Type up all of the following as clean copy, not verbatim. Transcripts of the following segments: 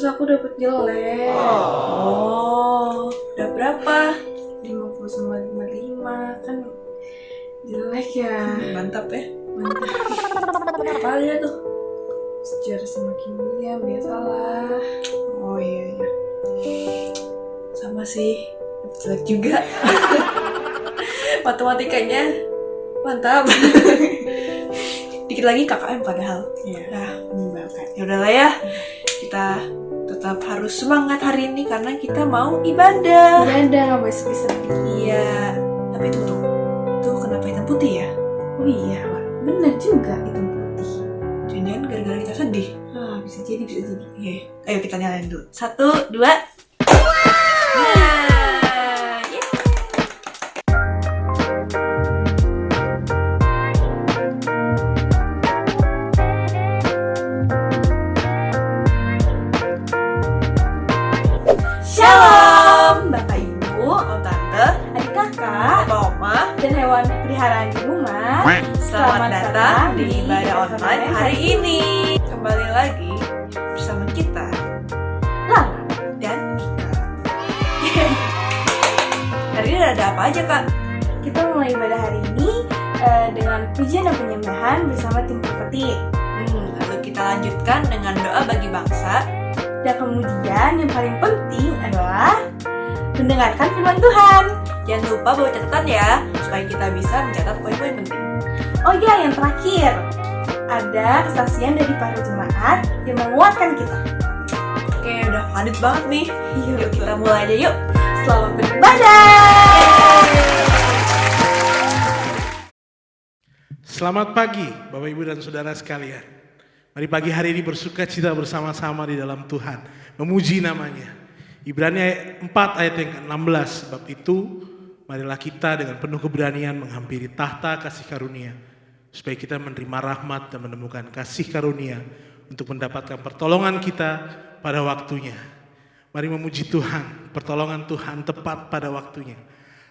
terus aku dapet jelek. Oh, udah berapa? 50,55 kan jelek ya. Mantap ya. Apa aja tuh? Sejarah sama kimia biasalah. Oh iya. Sama sih, jelek juga. Matematikanya mantap. Dikit lagi KKM padahal. Iya. Nah, menyebalkan. Ya udahlah ya. Kita tetap harus semangat hari ini karena kita mau ibadah. Ibadah nggak boleh sedih-sedih. Iya. Tapi tuh kenapa hitam putih ya? Oh iya, benar juga hitam putih. Jangan gara-gara kita sedih. Ah, bisa jadi. Oke, ayo kita nyalain dulu. 1, 2. Nah, yes. Shalom, Bapak Ibu, Om Tante, Adik kakak Opa Oma. dan hewan peliharaan di rumah. Selamat datang di ibadah online hari ini. Kembali lagi bersama kita, Lala. dan Ika. Hari ini ada apa aja, Kak? Kita mulai ibadah hari ini dengan pujian dan penyembahan bersama tim pepetik. Lalu kita lanjutkan dengan doa bagi bangsa. Dan kemudian yang paling penting adalah mendengarkan firman Tuhan. Jangan lupa bawa catatan ya, supaya kita bisa mencatat poin-poin penting. Oh ya, yang terakhir ada kesaksian dari para jemaat yang menguatkan kita. Oke, udah padat banget nih. Yuk kita mulai aja yuk. Selamat beribadah. Selamat pagi Bapak Ibu dan Saudara sekalian. Mari pagi hari ini bersuka cita bersama-sama di dalam Tuhan, memuji namanya. Ibrani 4 ayat yang ke-16, sebab itu marilah kita dengan penuh keberanian menghampiri tahta kasih karunia, supaya kita menerima rahmat dan menemukan kasih karunia untuk mendapatkan pertolongan kita pada waktunya. Mari memuji Tuhan, pertolongan Tuhan tepat pada waktunya.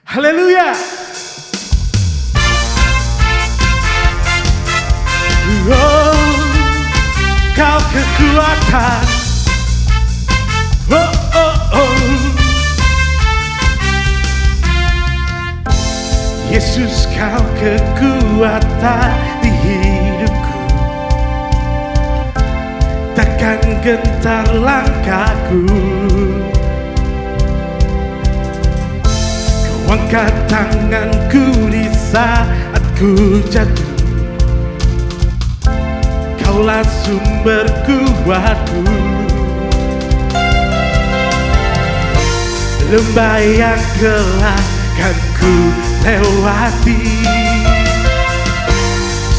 Haleluya! Oh, Kau kekuatan, oh, oh, oh. Yesus, Kau kekuatan di hidupku, takkan gentar langkahku. Kau angkat tanganku di saat ku jatuh, Kaulah sumber kuatku. Lembah yang gelap kan ku lewati,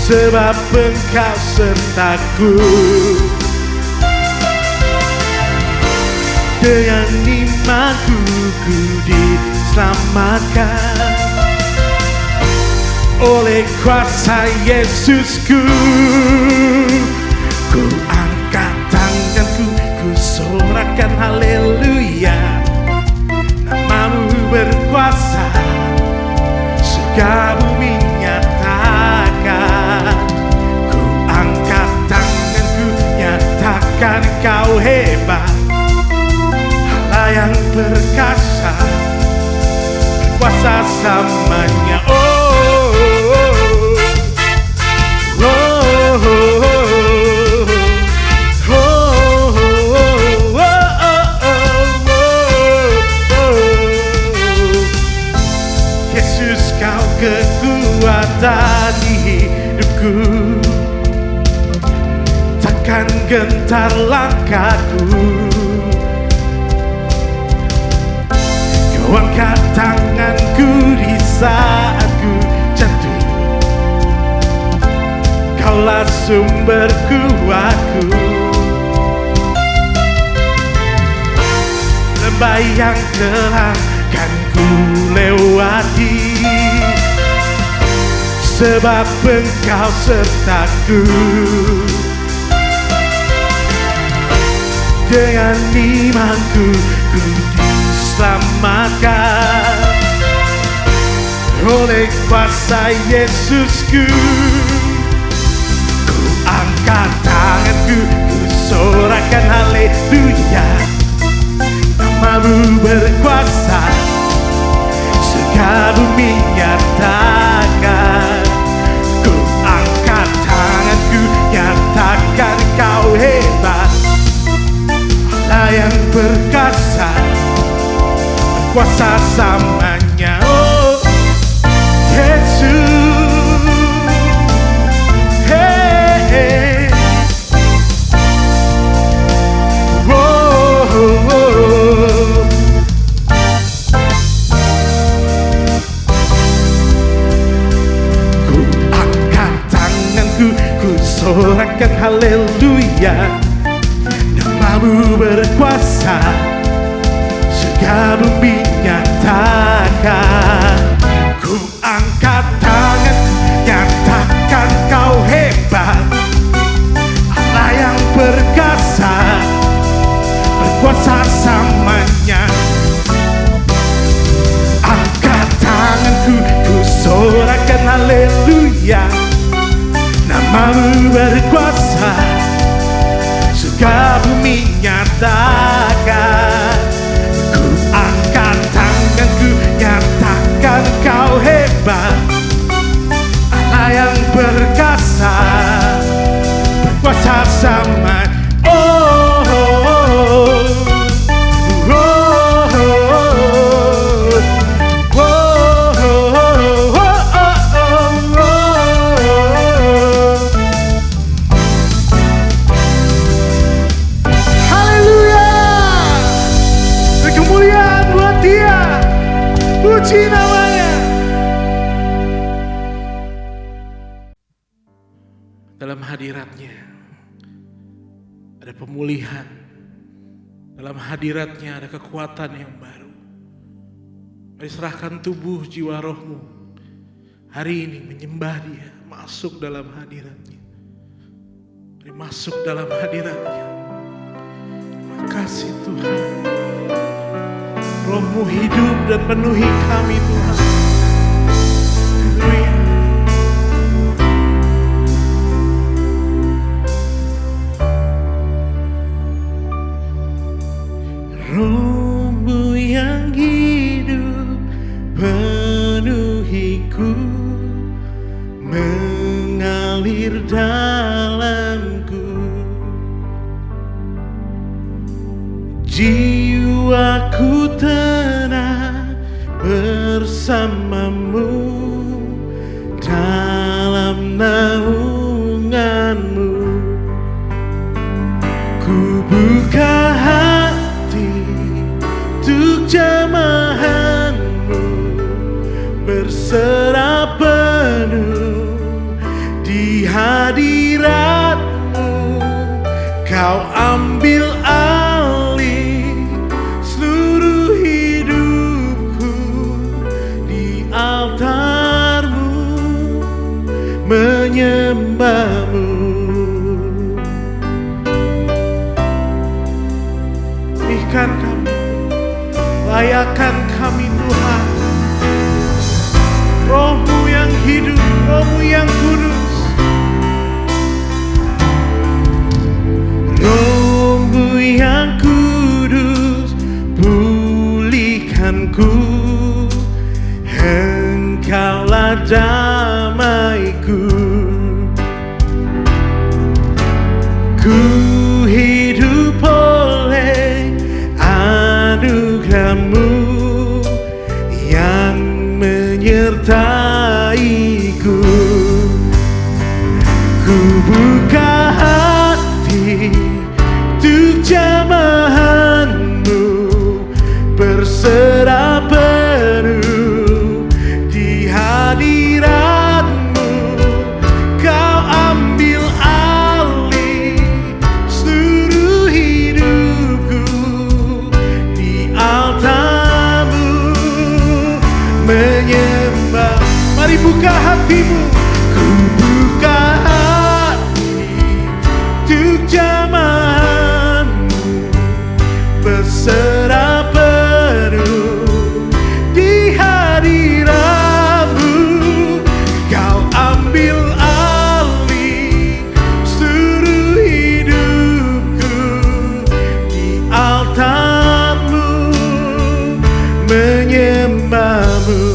sebab Engkau sertaku. Dengan imanku ku diselamatkan oleh kuasa Yesusku. Ku angkat tanganku, ku sorakan haleluya. Namamu berkuasa, surga bumi nyatakan. Ku angkat tanganku, nyatakan Kau hebat, Allah yang perkasa, berkuasa samanya. Yesus, Kau kekuatan di hidupku, takkan gentar langkahku. Kau angkat tanganku di saat ku jatuh, Kaulah sumber kuatku. Lembah yang gelap kan ku lewati, sebab Engkau sertaku. Dengan imanku ku diselamatkan oleh kuasa Yesusku. Ku angkat tanganku, ku sorakan haleluya. Namamu berkuasa, surga bumi nyatakan. Ku angkat tanganku, nyatakan kau hebat. Allah yang perkasa, berkuasa samanya. Oh Yesus, hey, hey. Oh, oh, oh. Ku angkat tanganku, ku sorakan haleluya. Namamu berkuasa, surga bumi nyatakan. Ku angkat tangan, nyatakan kau hebat. Allah yang perkasa, berkuasa samanya. Angkat tanganku, ku sorakan haleluya. Namamu berkuasa, surga bumi nyatakan. Ku angkat tanganku, nyatakan kau hebat. Allah yang perkasa, berkuasa sama. Oh, oh, oh, oh, oh, oh, oh, oh. Haleluya, kemuliaan buat Dia, puji namanya. Dalam hadiratnya ada pemulihan, dalam hadiratnya ada kekuatan yang baru. Mari serahkan tubuh, jiwa, rohmu hari ini menyembah Dia, masuk dalam hadiratnya. Mari masuk dalam hadiratnya. Terima kasih Tuhan, rohmu hidup dan penuhi kami Tuhan. Haleluya. Rohmu yang hidup penuhiku, mengalir dalamku. Jiwaku tenang bersamamu dalam naunganmu. Ku buka hati untuk jamahanmu, berserah penuh di hadiratmu. Kau ambil alih seluruh hidupku, di altarmu menyembahmu. Berikan kami, layakan kami Tuhan, rohmu yang hidup, rohmu yang kudus. Rohmu yang kudus, pulihkanku, Engkaulah damaiku. Ku hidup oleh anugerah-Mu yang menyertaiku. Ku buka hati untuk jamahan-Mu, berserah penuh di hadirat-Mu. Kau ambil alih seluruh hidupku, di altar-Mu menyembah. Mari buka hatimu. Ku buka hati untuk jamahan-Mu, berserah penuh di hadirat-Mu. Kau ambil alih seluruh hidupku, menyembahmu.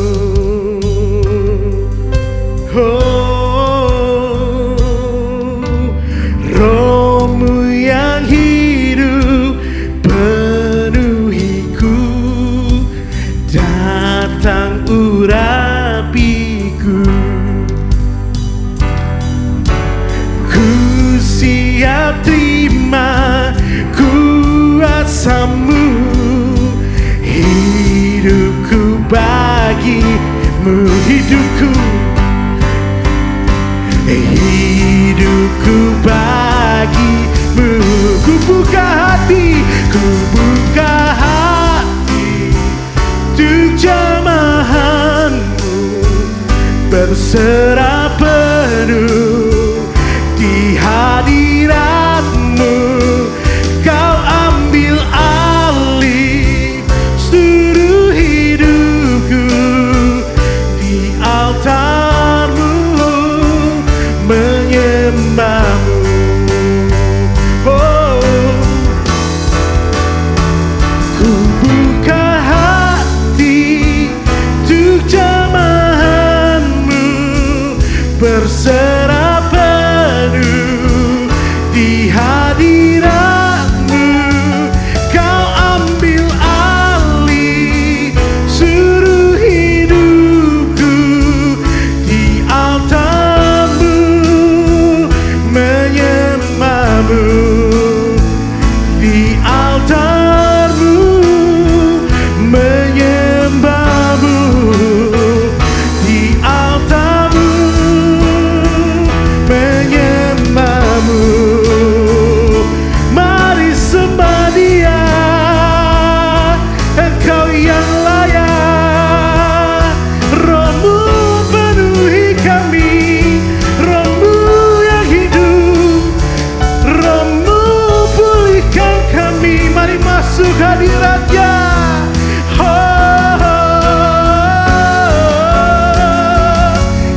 Oh, Roh-Mu yang hidup penuhiku, datang urapiku. Ku siap terima kuasa-Mu, hidupku bagimu, hidupku bagimu. Ku buka hati untuk jamahan-Mu, berserah penuh di hadirat-Mu. Kau ambil alih seluruh hidupku, di altar-Mu menyembah-Mu. Oh, ku buka hati untuk jamahan-Mu, berserah penuh di hadirat-Mu. Kau ambil alih seluruh hidupku, di altar-Mu menyembah-Mu, di altar-Mu menyembah-Mu, di altar-Mu menyembah-Mu. Mari sembah Dia, Engkau yang layak. Roh-Mu penuhi kami, Roh-Mu yang hidup, Roh-Mu pulihkan kami. Mari masuk hadirat-Nya.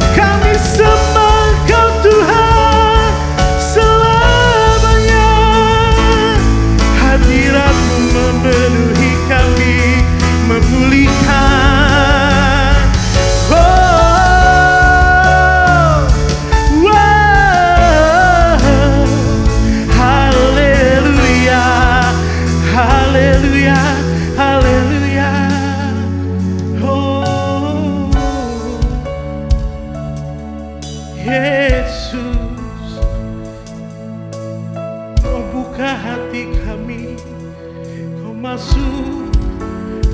Kami sembah Engkau Tuhan selamanya. Hadirat-Mu memenuhi kami, memulihkan. Oh, wow. Haleluya, haleluya, haleluya. Oh, Yesus, Kau buka hati kami, Kau masuk.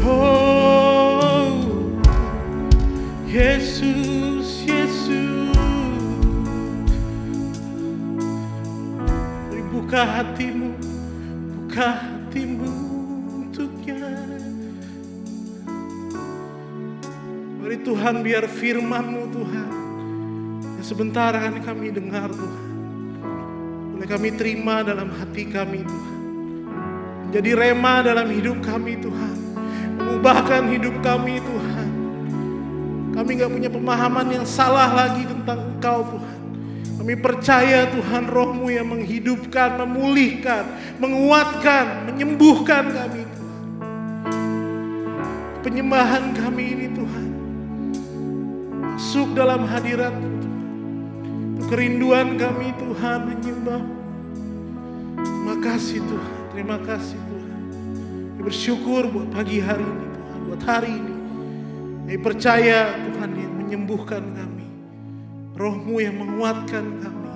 Oh, Yesus, Yesus, mari buka hatimu, buka hatimu untuknya. Mari Tuhan, biar firman-Mu Tuhan yang sebentar akan kami dengar Tuhan, boleh kami terima dalam hati kami Tuhan, menjadi rema dalam hidup kami Tuhan, mengubahkan hidup kami Tuhan. Kami gak punya pemahaman yang salah lagi tentang Engkau Tuhan. Kami percaya Tuhan, Roh-Mu yang menghidupkan, memulihkan, menguatkan, menyembuhkan kami Tuhan. Penyembahan kami ini Tuhan, masuk dalam hadirat-Mu Tuhan. Kerinduan kami Tuhan menyembah. Terima kasih Tuhan, terima kasih Tuhan. Kami bersyukur buat pagi hari ini Tuhan, buat hari ini. Kami percaya Tuhan yang menyembuhkan kami, Roh-Mu yang menguatkan kami.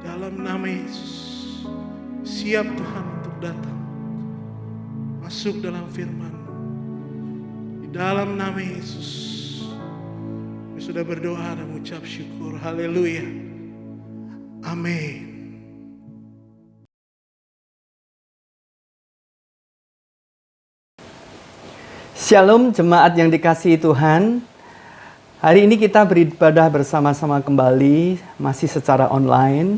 Dalam nama Yesus, siap Tuhan untuk datang, masuk dalam firman-Mu. Di dalam nama Yesus, kami sudah berdoa dan mengucap syukur. Haleluya. Amin. Shalom jemaat yang dikasihi Tuhan. Hari ini kita beribadah bersama-sama kembali, masih secara online.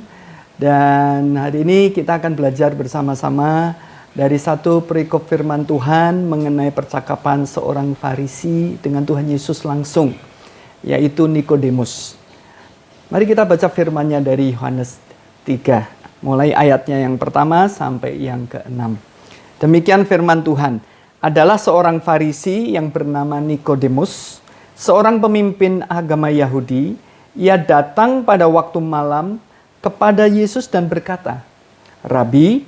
Dan hari ini kita akan belajar bersama-sama dari satu perikop firman Tuhan mengenai percakapan seorang Farisi dengan Tuhan Yesus langsung, yaitu Nikodemus. Mari kita baca firman-Nya dari Yohanes 3, mulai ayatnya yang pertama sampai yang ke-6. Demikian firman Tuhan. adalah seorang Farisi yang bernama Nikodemus, seorang pemimpin agama Yahudi. Ia datang pada waktu malam kepada Yesus dan berkata, "Rabi,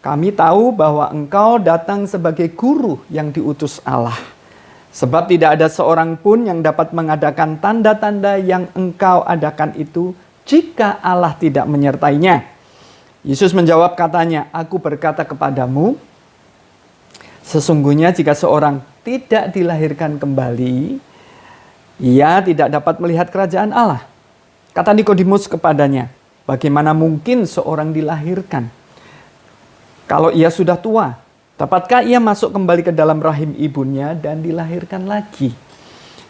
kami tahu bahwa engkau datang sebagai guru yang diutus Allah. Sebab tidak ada seorang pun yang dapat mengadakan tanda-tanda yang engkau adakan itu jika Allah tidak menyertainya." Yesus menjawab katanya, "Aku berkata kepadamu, sesungguhnya jika seorang tidak dilahirkan kembali, ia tidak dapat melihat kerajaan Allah." Kata Nikodemus kepadanya, "Bagaimana mungkin seorang dilahirkan kalau ia sudah tua? Dapatkah ia masuk kembali ke dalam rahim ibunya dan dilahirkan lagi?"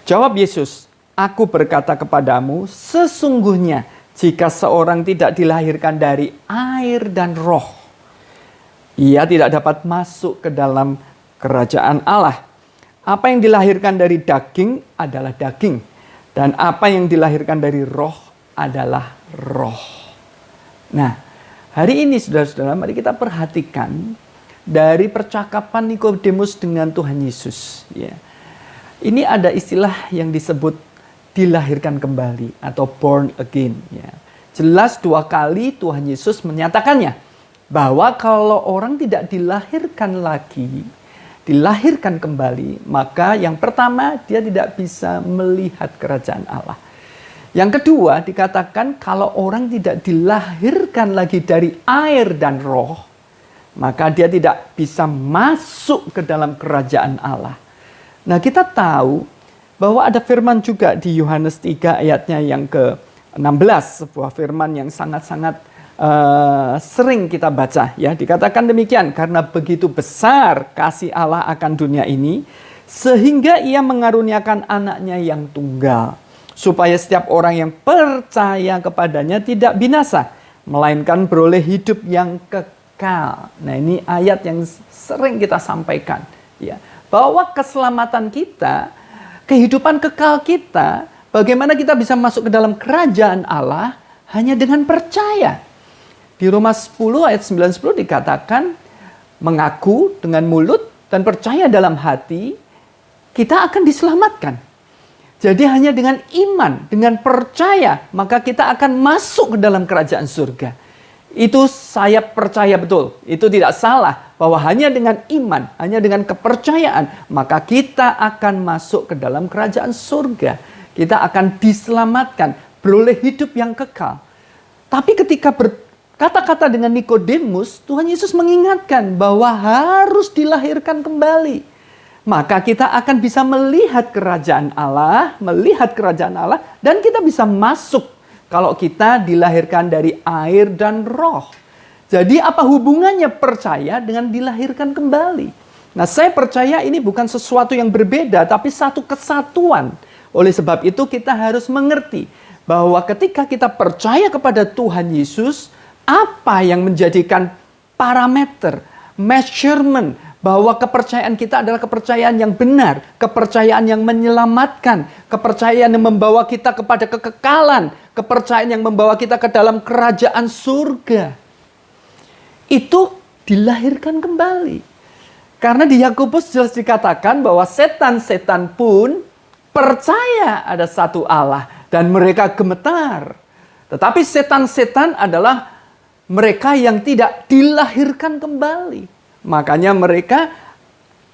Jawab Yesus, "Aku berkata kepadamu, sesungguhnya jika seorang tidak dilahirkan dari air dan roh, ia tidak dapat masuk ke dalam kerajaan Allah. Apa yang dilahirkan dari daging adalah daging, dan apa yang dilahirkan dari roh adalah roh." Nah, hari ini saudara-saudara, mari kita perhatikan dari percakapan Nikodemus dengan Tuhan Yesus. Ya. Ini ada istilah yang disebut dilahirkan kembali atau born again. Ya. Jelas 2 kali Tuhan Yesus menyatakannya bahwa kalau orang tidak dilahirkan lagi, dilahirkan kembali, maka yang pertama dia tidak bisa melihat kerajaan Allah. Yang kedua dikatakan kalau orang tidak dilahirkan lagi dari air dan roh, maka dia tidak bisa masuk ke dalam kerajaan Allah. Nah, kita tahu bahwa ada firman juga di Yohanes 3 ayatnya yang ke-16, sebuah firman yang sangat-sangat sering kita baca. Ya, dikatakan demikian, "Karena begitu besar kasih Allah akan dunia ini, sehingga ia mengaruniakan anaknya yang tunggal, supaya setiap orang yang percaya kepadanya tidak binasa, melainkan beroleh hidup yang kekal." Nah, ini ayat yang sering kita sampaikan, ya, bahwa keselamatan kita, kehidupan kekal kita, bagaimana kita bisa masuk ke dalam kerajaan Allah hanya dengan percaya. Di Roma 10 ayat 9-10 dikatakan, mengaku dengan mulut dan percaya dalam hati, kita akan diselamatkan. Jadi hanya dengan iman, dengan percaya, maka kita akan masuk ke dalam kerajaan surga. Itu saya percaya betul. Itu tidak salah bahwa hanya dengan iman, hanya dengan kepercayaan, maka kita akan masuk ke dalam kerajaan surga. Kita akan diselamatkan, beroleh hidup yang kekal. Tapi ketika berkata-kata dengan Nikodemus, Tuhan Yesus mengingatkan bahwa harus dilahirkan kembali. Maka kita akan bisa melihat kerajaan Allah, dan kita bisa masuk kalau kita dilahirkan dari air dan roh. Jadi apa hubungannya percaya dengan dilahirkan kembali? Nah, saya percaya ini bukan sesuatu yang berbeda, tapi satu kesatuan. Oleh sebab itu kita harus mengerti bahwa ketika kita percaya kepada Tuhan Yesus, apa yang menjadikan parameter, measurement, bahwa kepercayaan kita adalah kepercayaan yang benar, kepercayaan yang menyelamatkan, kepercayaan yang membawa kita kepada kekekalan, kepercayaan yang membawa kita ke dalam kerajaan surga. Itu dilahirkan kembali. Karena di Yakobus jelas dikatakan bahwa setan-setan pun percaya ada satu Allah dan mereka gemetar. Tetapi setan-setan adalah mereka yang tidak dilahirkan kembali. Makanya mereka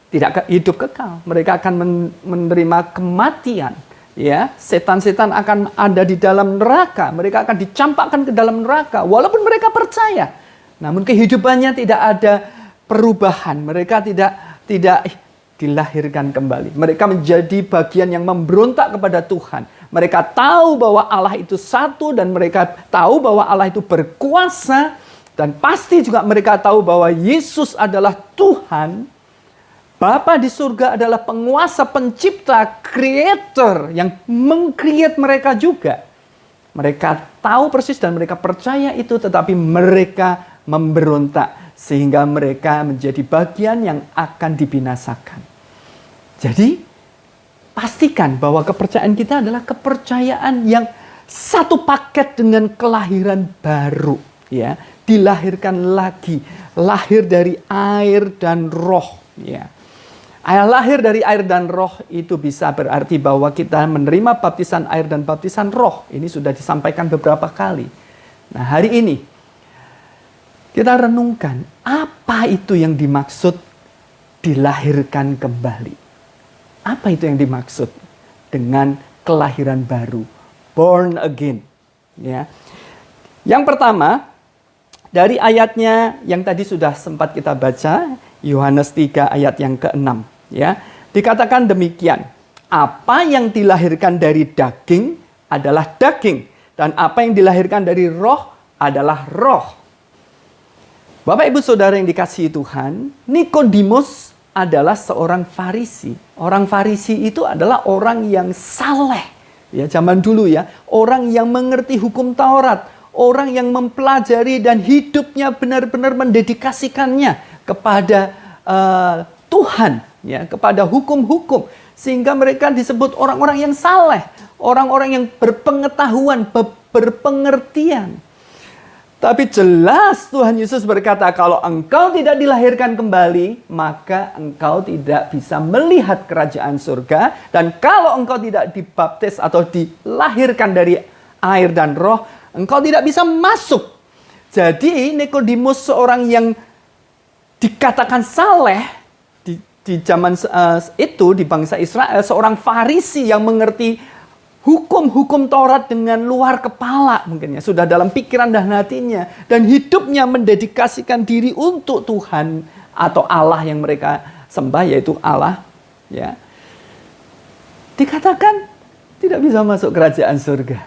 tidak hidup kekal. Mereka akan menerima kematian. Ya, setan-setan akan ada di dalam neraka. Mereka akan dicampakkan ke dalam neraka. Walaupun mereka percaya. Namun kehidupannya tidak ada perubahan. Mereka tidak dilahirkan kembali. Mereka menjadi bagian yang memberontak kepada Tuhan. Mereka tahu bahwa Allah itu satu. Dan mereka tahu bahwa Allah itu berkuasa. Dan pasti juga mereka tahu bahwa Yesus adalah Tuhan. Bapa di surga adalah penguasa, pencipta, creator yang meng-create mereka juga. Mereka tahu persis dan mereka percaya itu, tetapi mereka memberontak sehingga mereka menjadi bagian yang akan dibinasakan. Jadi, pastikan bahwa kepercayaan kita adalah kepercayaan yang satu paket dengan kelahiran baru, ya. Dilahirkan lagi, lahir dari air dan roh, ya. Lahir dari air dan roh itu bisa berarti bahwa kita menerima baptisan air dan baptisan roh. Ini sudah disampaikan beberapa kali. Nah, hari ini kita renungkan apa itu yang dimaksud dilahirkan kembali. Apa itu yang dimaksud dengan kelahiran baru, born again, ya. Yang pertama, dari ayatnya yang tadi sudah sempat kita baca, Yohanes 3 ayat yang ke-6, ya. Dikatakan demikian, apa yang dilahirkan dari daging adalah daging, dan apa yang dilahirkan dari roh adalah roh. Bapak Ibu Saudara yang dikasihi Tuhan, Nikodemus adalah seorang Farisi. Orang Farisi itu adalah orang yang saleh. Ya, zaman dulu ya, orang yang mengerti hukum Taurat, orang yang mempelajari dan hidupnya benar-benar mendedikasikannya kepada Tuhan, ya, kepada hukum-hukum, sehingga mereka disebut orang-orang yang saleh, orang-orang yang berpengetahuan, berpengertian. Tapi jelas Tuhan Yesus berkata, kalau engkau tidak dilahirkan kembali, maka engkau tidak bisa melihat kerajaan surga. Dan kalau engkau tidak dibaptis atau dilahirkan dari air dan roh, engkau tidak bisa masuk. Jadi Nikodemus, seorang yang dikatakan saleh di zaman itu, di bangsa Israel, seorang Farisi yang mengerti hukum-hukum Taurat dengan luar kepala, mungkin ya, sudah dalam pikiran dan hatinya, dan hidupnya mendedikasikan diri untuk Tuhan atau Allah yang mereka sembah, yaitu Allah, ya. Dikatakan tidak bisa masuk kerajaan surga.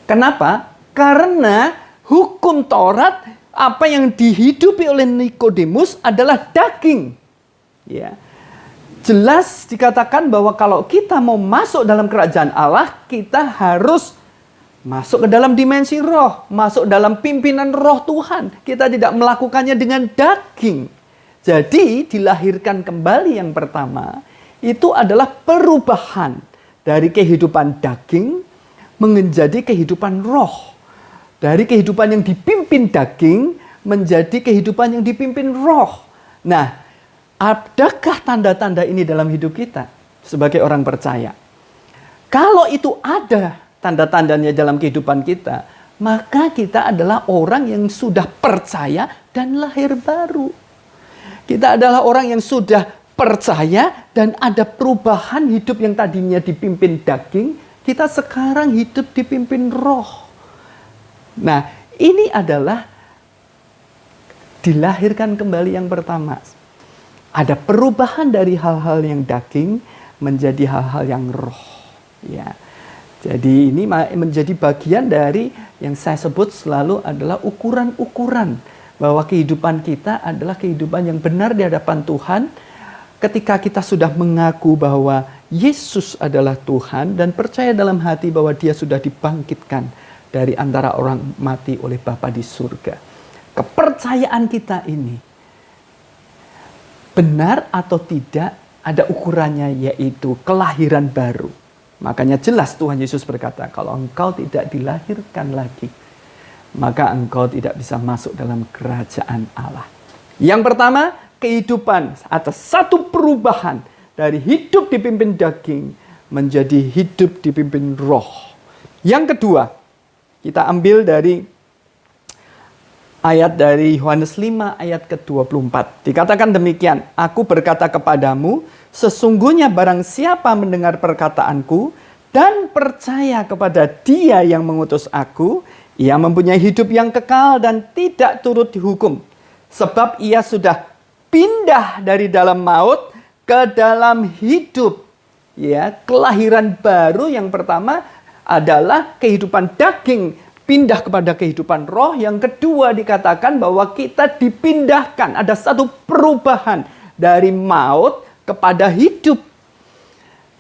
Kenapa? Karena hukum Taurat, apa yang dihidupi oleh Nikodemus adalah daging, ya. Jelas dikatakan bahwa kalau kita mau masuk dalam kerajaan Allah, kita harus masuk ke dalam dimensi roh, masuk dalam pimpinan roh Tuhan. Kita tidak melakukannya dengan daging. Jadi dilahirkan kembali yang pertama, itu adalah perubahan dari kehidupan daging menjadi kehidupan roh. Dari kehidupan yang dipimpin daging menjadi kehidupan yang dipimpin roh. Nah, adakah tanda-tanda ini dalam hidup kita sebagai orang percaya? Kalau itu ada tanda-tandanya dalam kehidupan kita, maka kita adalah orang yang sudah percaya dan lahir baru. Kita adalah orang yang sudah percaya dan ada perubahan hidup yang tadinya dipimpin daging, kita sekarang hidup dipimpin roh. Nah, ini adalah dilahirkan kembali yang pertama. Ada perubahan dari hal-hal yang daging menjadi hal-hal yang roh, ya. Jadi ini menjadi bagian dari yang saya sebut selalu adalah ukuran-ukuran bahwa kehidupan kita adalah kehidupan yang benar di hadapan Tuhan ketika kita sudah mengaku bahwa Yesus adalah Tuhan dan percaya dalam hati bahwa Dia sudah dibangkitkan dari antara orang mati oleh Bapa di surga. Kepercayaan kita ini benar atau tidak, ada ukurannya, yaitu kelahiran baru. Makanya jelas Tuhan Yesus berkata, kalau engkau tidak dilahirkan lagi, maka engkau tidak bisa masuk dalam kerajaan Allah. Yang pertama, kehidupan atas satu perubahan dari hidup dipimpin daging menjadi hidup dipimpin roh. Yang kedua, kita ambil dari ayat dari Yohanes 5 ayat ke-24. Dikatakan demikian, aku berkata kepadamu, sesungguhnya barang siapa mendengar perkataanku dan percaya kepada Dia yang mengutus aku, ia mempunyai hidup yang kekal dan tidak turut dihukum. Sebab ia sudah pindah dari dalam maut ke dalam hidup. Ya, kelahiran baru yang pertama adalah kehidupan daging pindah kepada kehidupan roh. Yang kedua dikatakan bahwa kita dipindahkan. Ada satu perubahan dari maut kepada hidup.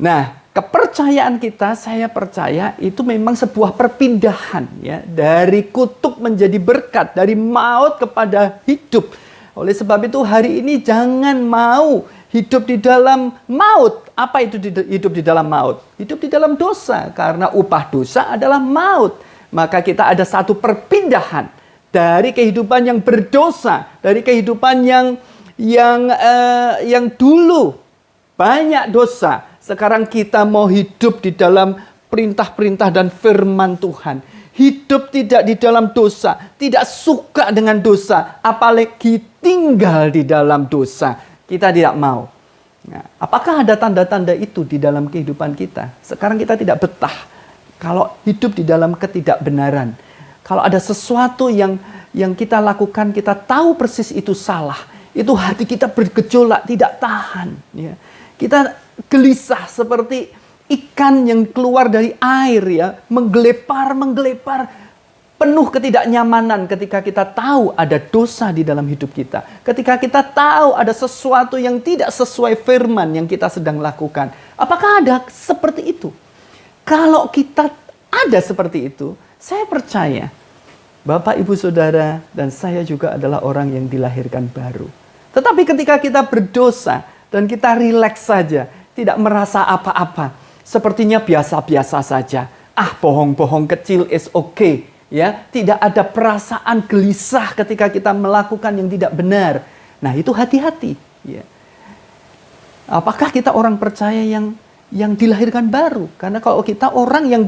Nah, kepercayaan kita, saya percaya itu memang sebuah perpindahan, ya, dari kutuk menjadi berkat, dari maut kepada hidup. Oleh sebab itu hari ini jangan mau hidup di dalam maut. Apa itu hidup di dalam maut? Hidup di dalam dosa, karena upah dosa adalah maut. Maka kita ada satu perpindahan dari kehidupan yang berdosa, dari kehidupan yang yang dulu banyak dosa, sekarang kita mau hidup di dalam perintah-perintah dan firman Tuhan. Hidup tidak di dalam dosa, tidak suka dengan dosa, apalagi tinggal di dalam dosa. Kita tidak mau. Nah, apakah ada tanda-tanda itu di dalam kehidupan kita? Sekarang kita tidak betah kalau hidup di dalam ketidakbenaran. Kalau ada sesuatu yang kita lakukan, kita tahu persis itu salah. Itu hati kita bergejolak, tidak tahan. Ya. Kita gelisah seperti ikan yang keluar dari air, ya, menggelepar, penuh ketidaknyamanan ketika kita tahu ada dosa di dalam hidup kita. Ketika kita tahu ada sesuatu yang tidak sesuai firman yang kita sedang lakukan. Apakah ada seperti itu? Kalau kita ada seperti itu, saya percaya Bapak, Ibu, Saudara, dan saya juga adalah orang yang dilahirkan baru. Tetapi ketika kita berdosa dan kita rileks saja, tidak merasa apa-apa, sepertinya biasa-biasa saja. Bohong-bohong kecil is okay. Ya, tidak ada perasaan gelisah ketika kita melakukan yang tidak benar. Nah, itu hati-hati. Ya. Apakah kita orang percaya yang dilahirkan baru? Karena kalau kita orang yang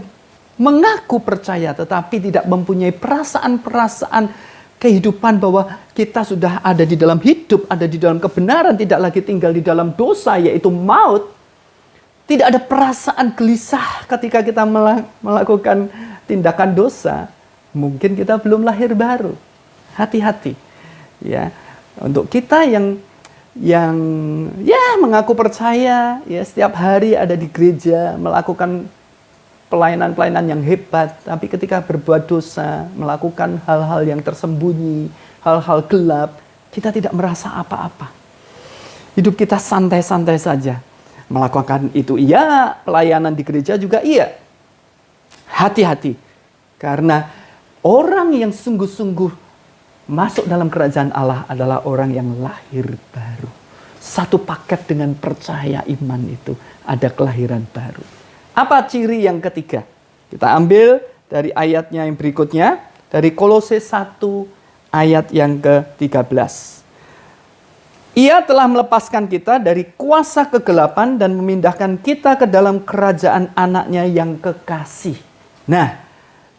mengaku percaya tetapi tidak mempunyai perasaan-perasaan kehidupan bahwa kita sudah ada di dalam hidup, ada di dalam kebenaran, tidak lagi tinggal di dalam dosa, yaitu maut. Tidak ada perasaan gelisah ketika kita melakukan tindakan dosa. Mungkin kita belum lahir baru. Hati-hati. Ya, untuk kita yang mengaku percaya, ya setiap hari ada di gereja, melakukan pelayanan-pelayanan yang hebat, tapi ketika berbuat dosa, melakukan hal-hal yang tersembunyi, hal-hal gelap, kita tidak merasa apa-apa. Hidup kita santai-santai saja. Melakukan itu iya, pelayanan di gereja juga iya. Hati-hati. Karena orang yang sungguh-sungguh masuk dalam kerajaan Allah adalah orang yang lahir baru. Satu paket dengan percaya iman itu. Ada kelahiran baru. Apa ciri yang ketiga? Kita ambil dari ayatnya yang berikutnya. Dari Kolose 1 ayat yang ke-13. Ia telah melepaskan kita dari kuasa kegelapan dan memindahkan kita ke dalam kerajaan anaknya yang kekasih. Nah,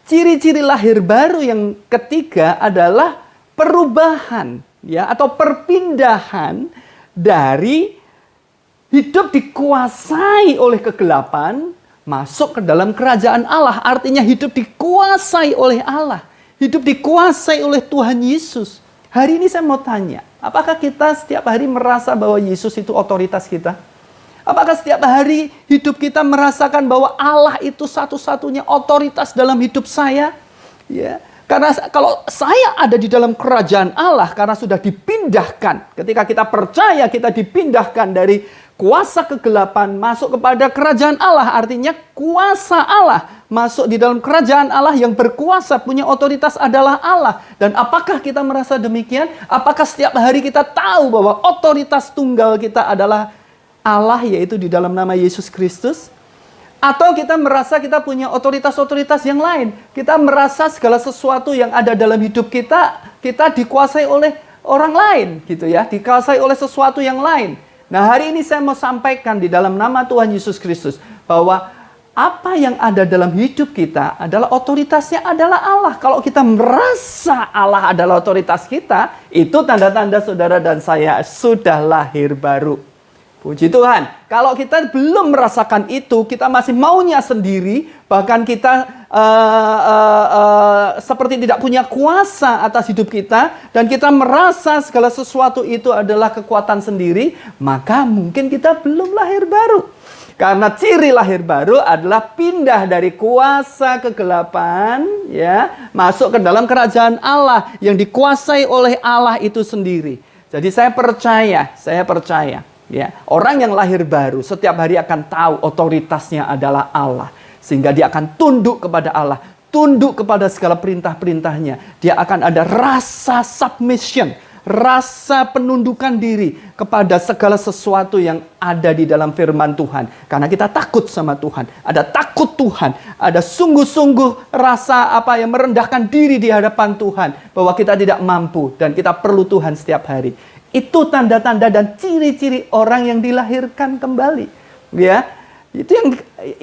ciri-ciri lahir baru yang ketiga adalah perubahan, ya, atau perpindahan dari hidup dikuasai oleh kegelapan masuk ke dalam kerajaan Allah. Artinya hidup dikuasai oleh Allah, hidup dikuasai oleh Tuhan Yesus. Hari ini saya mau tanya, apakah kita setiap hari merasa bahwa Yesus itu otoritas kita? Apakah setiap hari hidup kita merasakan bahwa Allah itu satu-satunya otoritas dalam hidup saya? Ya, karena kalau saya ada di dalam kerajaan Allah, karena sudah dipindahkan. Ketika kita percaya, kita dipindahkan dari kuasa kegelapan masuk kepada kerajaan Allah. Artinya kuasa Allah masuk di dalam kerajaan Allah, yang berkuasa, punya otoritas adalah Allah. Dan apakah kita merasa demikian? Apakah setiap hari kita tahu bahwa otoritas tunggal kita adalah Allah, yaitu di dalam nama Yesus Kristus? Atau kita merasa kita punya otoritas-otoritas yang lain? Kita merasa segala sesuatu yang ada dalam hidup kita dikuasai oleh orang lain, gitu ya, dikuasai oleh sesuatu yang lain. Nah, hari ini saya mau sampaikan di dalam nama Tuhan Yesus Kristus bahwa apa yang ada dalam hidup kita adalah otoritasnya adalah Allah. Kalau kita merasa Allah adalah otoritas kita, itu tanda-tanda saudara dan saya sudah lahir baru. Puji Tuhan. Kalau kita belum merasakan itu, kita masih maunya sendiri, bahkan kita seperti tidak punya kuasa atas hidup kita, dan kita merasa segala sesuatu itu adalah kekuatan sendiri, maka mungkin kita belum lahir baru. Karena ciri lahir baru adalah pindah dari kuasa kegelapan, ya, masuk ke dalam kerajaan Allah yang dikuasai oleh Allah itu sendiri. Jadi saya percaya, ya, orang yang lahir baru setiap hari akan tahu otoritasnya adalah Allah, sehingga dia akan tunduk kepada Allah, tunduk kepada segala perintah-perintahnya. Dia akan ada rasa submission, rasa penundukan diri kepada segala sesuatu yang ada di dalam firman Tuhan. Karena kita takut sama Tuhan. Ada takut Tuhan. Ada sungguh-sungguh rasa yang merendahkan diri di hadapan Tuhan. Bahwa kita tidak mampu dan kita perlu Tuhan setiap hari. Itu tanda-tanda dan ciri-ciri orang yang dilahirkan kembali. Ya, itu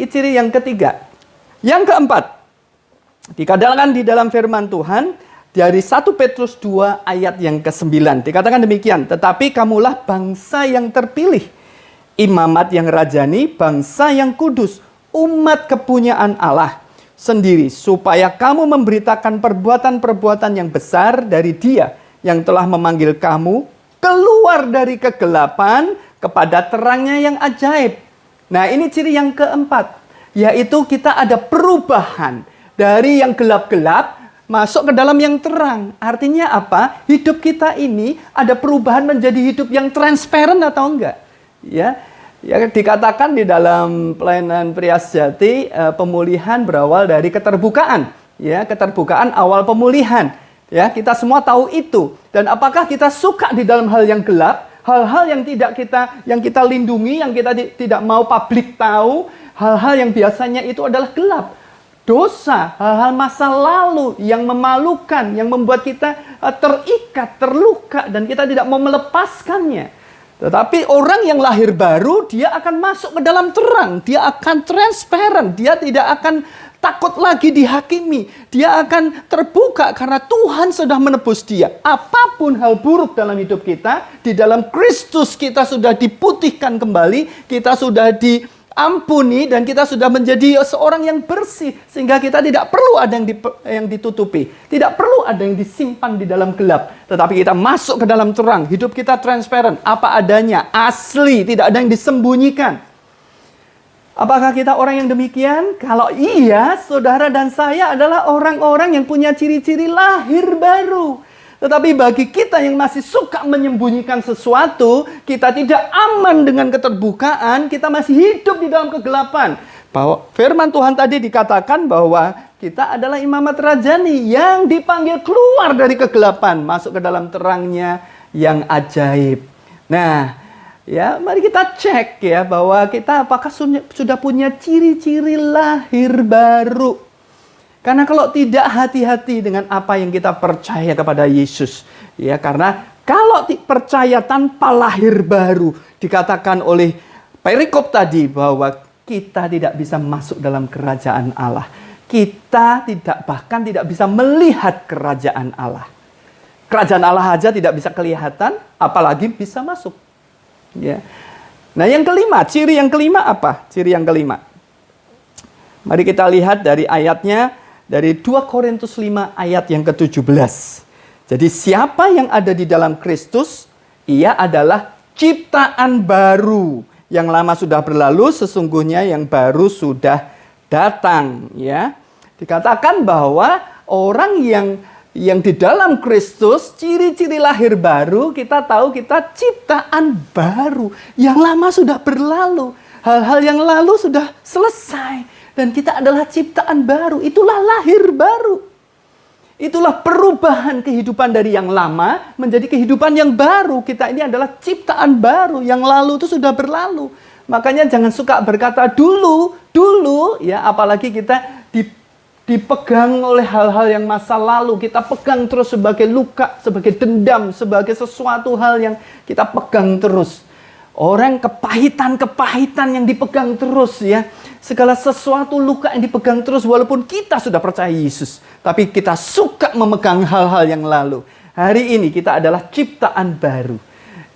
ciri yang ketiga. Yang keempat, dikatakan di dalam firman Tuhan dari 1 Petrus 2 ayat yang ke-9. Dikatakan demikian, tetapi kamulah bangsa yang terpilih, imamat yang rajani, bangsa yang kudus, umat kepunyaan Allah sendiri, supaya kamu memberitakan perbuatan-perbuatan yang besar dari Dia yang telah memanggil kamu keluar dari kegelapan kepada terangnya yang ajaib. Nah, ini ciri yang keempat, yaitu kita ada perubahan dari yang gelap-gelap masuk ke dalam yang terang. Artinya apa? Hidup kita ini ada perubahan menjadi hidup yang transparan atau enggak? Ya, dikatakan di dalam pelayanan Pria Sejati, pemulihan berawal dari keterbukaan. Ya, keterbukaan awal pemulihan. Ya, kita semua tahu itu. Dan apakah kita suka di dalam hal yang gelap, hal-hal yang kita lindungi, yang kita tidak mau publik tahu, hal-hal yang biasanya itu adalah gelap. Dosa, hal-hal masa lalu yang memalukan, yang membuat kita terikat, terluka, dan kita tidak mau melepaskannya. Tetapi orang yang lahir baru, dia akan masuk ke dalam terang, dia akan transparan, dia tidak akan takut lagi dihakimi, dia akan terbuka karena Tuhan sudah menebus dia. Apapun hal buruk dalam hidup kita, di dalam Kristus kita sudah diputihkan kembali, kita sudah diampuni, dan kita sudah menjadi seorang yang bersih, sehingga kita tidak perlu ada yang ditutupi, tidak perlu ada yang disimpan di dalam gelap, tetapi kita masuk ke dalam terang. Hidup kita transparan, apa adanya, asli, tidak ada yang disembunyikan. Apakah kita orang yang demikian? Kalau iya, saudara dan saya adalah orang-orang yang punya ciri-ciri lahir baru. Tetapi bagi kita yang masih suka menyembunyikan sesuatu, kita tidak aman dengan keterbukaan, kita masih hidup di dalam kegelapan. Bahwa firman Tuhan tadi dikatakan bahwa kita adalah imamat rajani yang dipanggil keluar dari kegelapan, masuk ke dalam terangnya yang ajaib. Nah, ya, mari kita cek ya bahwa kita apakah sudah punya ciri-ciri lahir baru. Karena kalau tidak, hati-hati dengan apa yang kita percaya kepada Yesus. Ya, karena kalau percaya tanpa lahir baru, dikatakan oleh perikop tadi bahwa kita tidak bisa masuk dalam kerajaan Allah. Kita bahkan tidak bisa melihat kerajaan Allah. Kerajaan Allah aja tidak bisa kelihatan, apalagi bisa masuk. Ya. Nah, yang kelima, ciri yang kelima apa? Ciri yang kelima. Mari kita lihat dari ayatnya, dari 2 Korintus 5 ayat yang ke-17. Jadi siapa yang ada di dalam Kristus, ia adalah ciptaan baru. Yang lama sudah berlalu, sesungguhnya yang baru sudah datang. Ya. Dikatakan bahwa orang yang di dalam Kristus, ciri-ciri lahir baru, kita tahu kita ciptaan baru. Yang lama sudah berlalu. Hal-hal yang lalu sudah selesai. Dan kita adalah ciptaan baru. Itulah lahir baru. Itulah perubahan kehidupan dari yang lama menjadi kehidupan yang baru. Kita ini adalah ciptaan baru. Yang lalu itu sudah berlalu. Makanya jangan suka berkata dulu, ya, apalagi kita dipegang oleh hal-hal yang masa lalu. Kita pegang terus sebagai luka, sebagai dendam, sebagai sesuatu hal yang kita pegang terus. Orang kepahitan yang dipegang terus, ya. Segala sesuatu luka yang dipegang terus walaupun kita sudah percaya Yesus. Tapi kita suka memegang hal-hal yang lalu. Hari ini kita adalah ciptaan baru.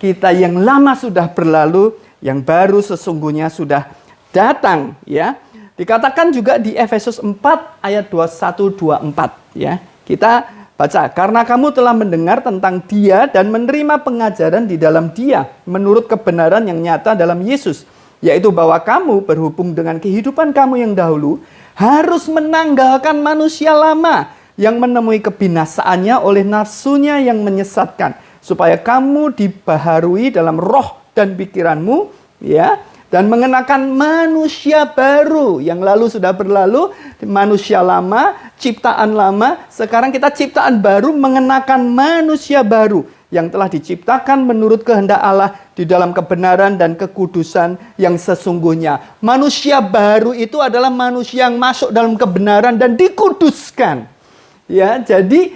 Kita yang lama sudah berlalu, yang baru sesungguhnya sudah datang, ya. Dikatakan juga di Efesus 4 ayat 21-24, ya. Kita baca, karena kamu telah mendengar tentang Dia dan menerima pengajaran di dalam Dia menurut kebenaran yang nyata dalam Yesus, yaitu bahwa kamu berhubung dengan kehidupan kamu yang dahulu harus menanggalkan manusia lama yang menemui kebinasaannya oleh nafsunya yang menyesatkan, supaya kamu dibaharui dalam roh dan pikiranmu, ya, dan mengenakan manusia baru. Yang lalu sudah berlalu, manusia lama, ciptaan lama. Sekarang kita ciptaan baru, mengenakan manusia baru yang telah diciptakan menurut kehendak Allah di dalam kebenaran dan kekudusan yang sesungguhnya. Manusia baru itu adalah manusia yang masuk dalam kebenaran dan dikuduskan. Ya, jadi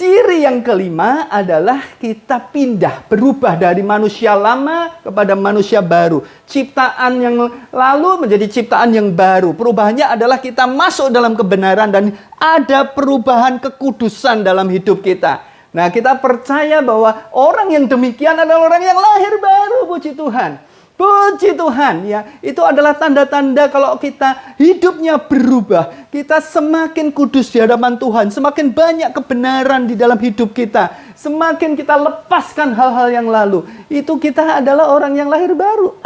Ciri yang kelima adalah kita pindah, berubah dari manusia lama kepada manusia baru. Ciptaan yang lalu menjadi ciptaan yang baru. Perubahannya adalah kita masuk dalam kebenaran dan ada perubahan kekudusan dalam hidup kita. Nah, kita percaya bahwa orang yang demikian adalah orang yang lahir baru, puji Tuhan. Puji Tuhan, ya. Itu adalah tanda-tanda kalau kita hidupnya berubah. Kita semakin kudus di hadapan Tuhan. Semakin banyak kebenaran di dalam hidup kita. Semakin kita lepaskan hal-hal yang lalu. Itu kita adalah orang yang lahir baru.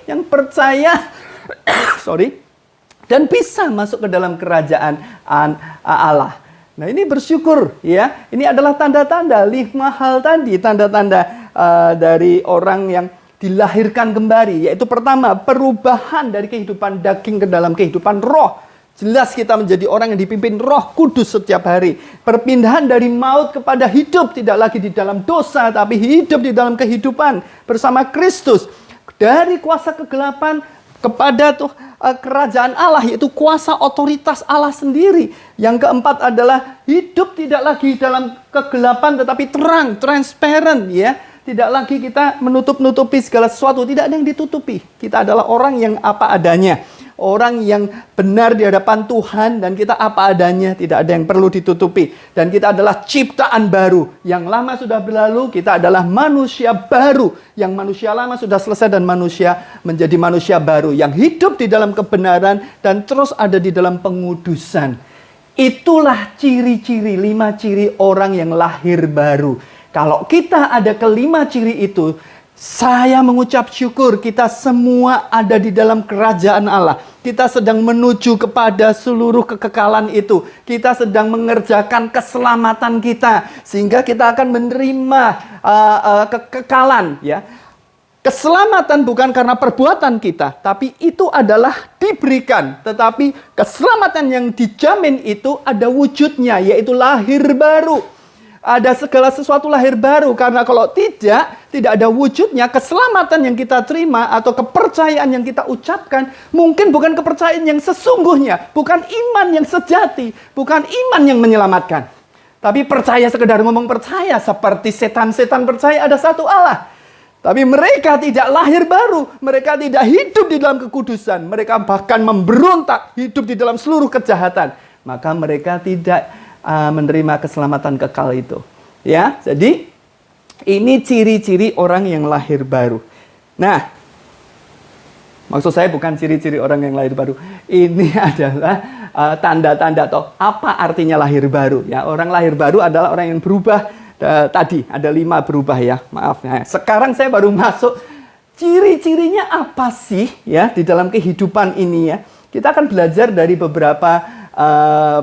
yang percaya, dan bisa masuk ke dalam kerajaan Allah. Nah, ini bersyukur, ya. Ini adalah tanda-tanda 5 hal tadi, tanda-tanda dari orang yang dilahirkan kembali, yaitu pertama, perubahan dari kehidupan daging ke dalam kehidupan roh. Jelas kita menjadi orang yang dipimpin Roh Kudus setiap hari. Perpindahan dari maut kepada hidup, tidak lagi di dalam dosa, tapi hidup di dalam kehidupan bersama Kristus. Dari kuasa kegelapan kepada kerajaan Allah, yaitu kuasa otoritas Allah sendiri. Yang keempat adalah hidup tidak lagi dalam kegelapan tetapi terang, transparent, ya. Tidak lagi kita menutup-nutupi segala sesuatu, tidak ada yang ditutupi. Kita adalah orang yang apa adanya. Orang yang benar di hadapan Tuhan dan kita apa adanya, tidak ada yang perlu ditutupi. Dan kita adalah ciptaan baru. Yang lama sudah berlalu, kita adalah manusia baru. Yang manusia lama sudah selesai dan manusia menjadi manusia baru. Yang hidup di dalam kebenaran dan terus ada di dalam pengudusan. Itulah ciri-ciri, 5 ciri orang yang lahir baru. Kalau kita ada kelima ciri itu, saya mengucap syukur kita semua ada di dalam kerajaan Allah. Kita sedang menuju kepada seluruh kekekalan itu. Kita sedang mengerjakan keselamatan kita. Sehingga kita akan menerima kekekalan. Ya. Keselamatan bukan karena perbuatan kita. Tapi itu adalah diberikan. Tetapi keselamatan yang dijamin itu ada wujudnya. Yaitu lahir baru. Ada segala sesuatu lahir baru. Karena kalau tidak ada wujudnya, keselamatan yang kita terima atau kepercayaan yang kita ucapkan mungkin bukan kepercayaan yang sesungguhnya, bukan iman yang sejati, bukan iman yang menyelamatkan. Tapi percaya sekedar ngomong percaya, seperti setan-setan percaya ada satu Allah. Tapi mereka tidak lahir baru, mereka tidak hidup di dalam kekudusan, mereka bahkan memberontak, hidup di dalam seluruh kejahatan. Maka mereka tidak menerima keselamatan kekal itu. Ya, jadi ini ciri-ciri orang yang lahir baru. Nah, maksud saya bukan ciri-ciri orang yang lahir baru. Ini adalah tanda-tanda atau apa artinya lahir baru. Ya, orang lahir baru adalah orang yang berubah. Tadi ada 5 berubah ya. Maaf. Nah, sekarang saya baru masuk ciri-cirinya apa sih ya di dalam kehidupan ini ya. Kita akan belajar dari beberapa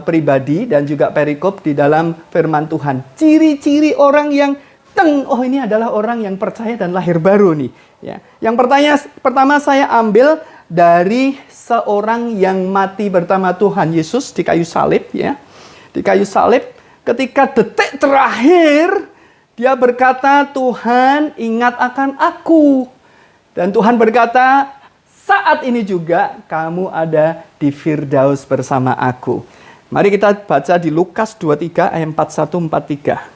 pribadi dan juga perikop di dalam firman Tuhan. Ciri-ciri orang yang ini adalah orang yang percaya dan lahir baru nih. Ya. Yang pertama saya ambil dari seorang yang mati bersama Tuhan Yesus di kayu salib. Ya. Di kayu salib, ketika detik terakhir, dia berkata, Tuhan ingat akan aku. Dan Tuhan berkata, saat ini juga kamu ada di Firdaus bersama aku. Mari kita baca di Lukas 23 ayat 41-43.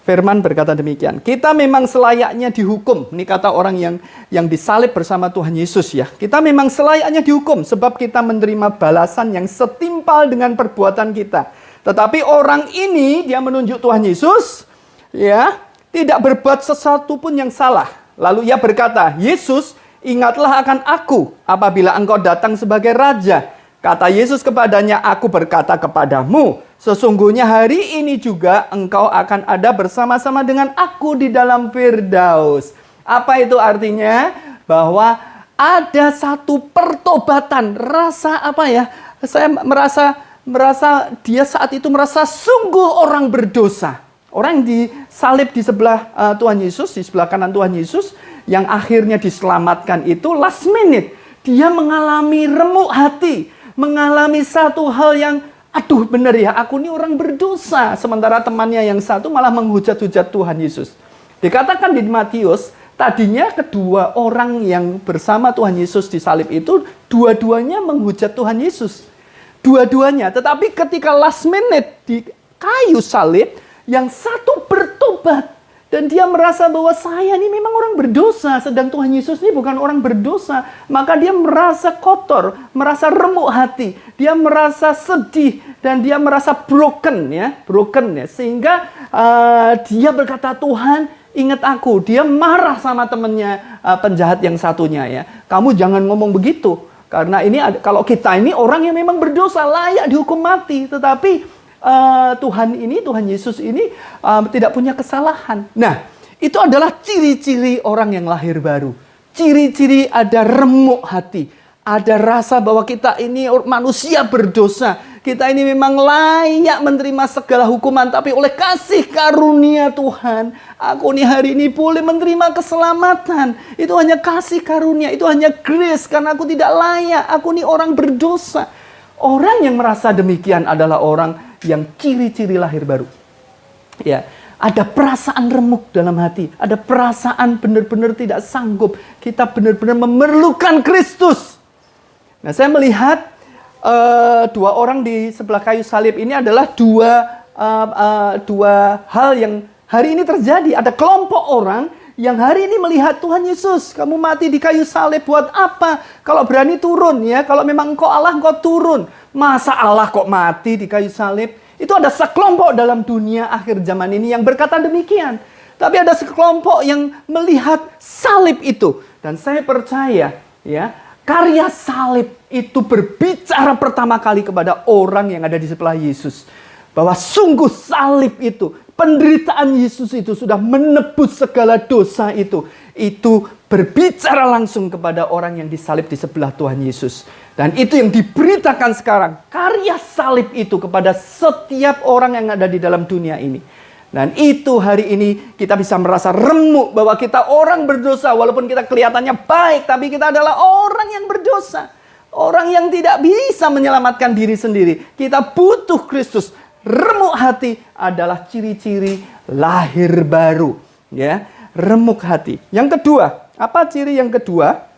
Firman berkata demikian. Kita memang selayaknya dihukum. Ini kata orang yang disalib bersama Tuhan Yesus ya. Kita memang selayaknya dihukum sebab kita menerima balasan yang setimpal dengan perbuatan kita. Tetapi orang ini dia menunjuk Tuhan Yesus ya, tidak berbuat sesuatu pun yang salah. Lalu ia berkata, Yesus, ingatlah akan aku apabila engkau datang sebagai raja. Kata Yesus kepadanya, aku berkata kepadamu, sesungguhnya hari ini juga engkau akan ada bersama-sama dengan aku di dalam Firdaus. Apa itu artinya? Bahwa ada satu pertobatan. Rasa apa ya? Saya merasa dia saat itu merasa sungguh orang berdosa. Orang yang disalib di sebelah Tuhan Yesus, di sebelah kanan Tuhan Yesus, yang akhirnya diselamatkan itu last minute. Dia mengalami remuk hati. Mengalami satu hal yang, aduh benar ya, aku ini orang berdosa. Sementara temannya yang satu malah menghujat-hujat Tuhan Yesus. Dikatakan di Matius, tadinya kedua orang yang bersama Tuhan Yesus disalib itu, dua-duanya menghujat Tuhan Yesus. Dua-duanya. Tetapi ketika last minute, kayu salib, yang satu bertobat. Dan dia merasa bahwa saya ini memang orang berdosa, sedang Tuhan Yesus ini bukan orang berdosa. Maka dia merasa kotor, merasa remuk hati, dia merasa sedih, dan dia merasa broken ya. Sehingga dia berkata, Tuhan ingat aku. Dia marah sama temannya penjahat yang satunya ya. Kamu jangan ngomong begitu. Karena ini kalau kita ini orang yang memang berdosa, layak dihukum mati. Tetapi Tuhan Yesus ini tidak punya kesalahan. Nah, itu adalah ciri-ciri orang yang lahir baru. Ciri-ciri ada remuk hati. Ada rasa bahwa kita ini manusia berdosa. Kita ini memang layak menerima segala hukuman. Tapi oleh kasih karunia Tuhan, aku nih hari ini boleh menerima keselamatan. Itu hanya kasih karunia, itu hanya grace. Karena aku tidak layak, aku nih orang berdosa. Orang yang merasa demikian adalah orang yang ciri-ciri lahir baru. Ya, ada perasaan remuk dalam hati, ada perasaan benar-benar tidak sanggup. Kita benar-benar memerlukan Kristus. Nah, saya melihat dua orang di sebelah kayu salib ini adalah dua hal yang hari ini terjadi. Ada kelompok orang yang hari ini melihat Tuhan Yesus, kamu mati di kayu salib buat apa? Kalau berani turun ya, kalau memang engkau Allah, engkau turun. Masa Allah kok mati di kayu salib? Itu ada sekelompok dalam dunia akhir zaman ini yang berkata demikian. Tapi ada sekelompok yang melihat salib itu. Dan saya percaya ya, karya salib itu berbicara pertama kali kepada orang yang ada di sebelah Yesus. Bahwa sungguh salib itu, penderitaan Yesus itu sudah menebus segala dosa itu. Itu berbicara langsung kepada orang yang disalib di sebelah Tuhan Yesus. Dan itu yang diberitakan sekarang. Karya salib itu kepada setiap orang yang ada di dalam dunia ini. Dan itu hari ini kita bisa merasa remuk bahwa kita orang berdosa. Walaupun kita kelihatannya baik, tapi kita adalah orang yang berdosa. Orang yang tidak bisa menyelamatkan diri sendiri. Kita butuh Kristus. Remuk hati adalah ciri-ciri lahir baru. Ya, remuk hati. Yang kedua, apa ciri yang kedua?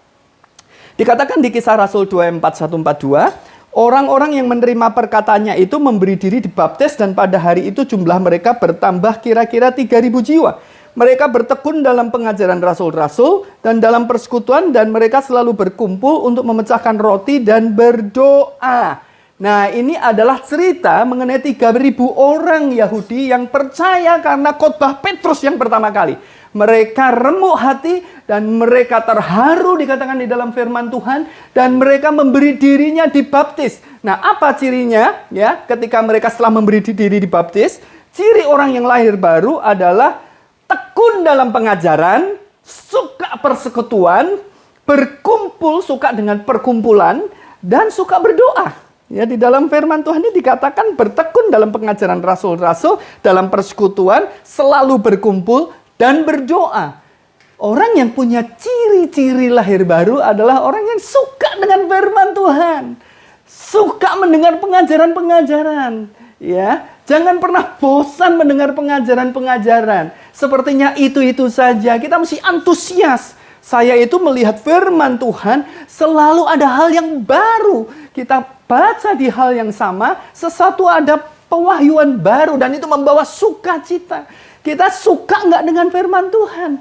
Dikatakan di Kisah Rasul 2:41-42, orang-orang yang menerima perkataannya itu memberi diri dibaptis dan pada hari itu jumlah mereka bertambah kira-kira 3.000 jiwa. Mereka bertekun dalam pengajaran rasul-rasul dan dalam persekutuan dan mereka selalu berkumpul untuk memecahkan roti dan berdoa. Nah, ini adalah cerita mengenai 3.000 orang Yahudi yang percaya karena khotbah Petrus yang pertama kali. Mereka remuk hati dan mereka terharu dikatakan di dalam firman Tuhan dan mereka memberi dirinya dibaptis. Nah, apa cirinya? Ya, ketika mereka setelah memberi diri dibaptis, ciri orang yang lahir baru adalah tekun dalam pengajaran, suka persekutuan, berkumpul, suka dengan perkumpulan dan suka berdoa. Ya, di dalam firman Tuhan ini dikatakan bertekun dalam pengajaran rasul-rasul, dalam persekutuan, selalu berkumpul dan berdoa. Orang yang punya ciri-ciri lahir baru adalah orang yang suka dengan firman Tuhan. Suka mendengar pengajaran-pengajaran. Ya, jangan pernah bosan mendengar pengajaran-pengajaran. Sepertinya itu-itu saja. Kita mesti antusias. Saya itu melihat firman Tuhan selalu ada hal yang baru. Kita baca di hal yang sama, sesuatu ada pewahyuan baru dan itu membawa sukacita. Kita suka nggak dengan firman Tuhan?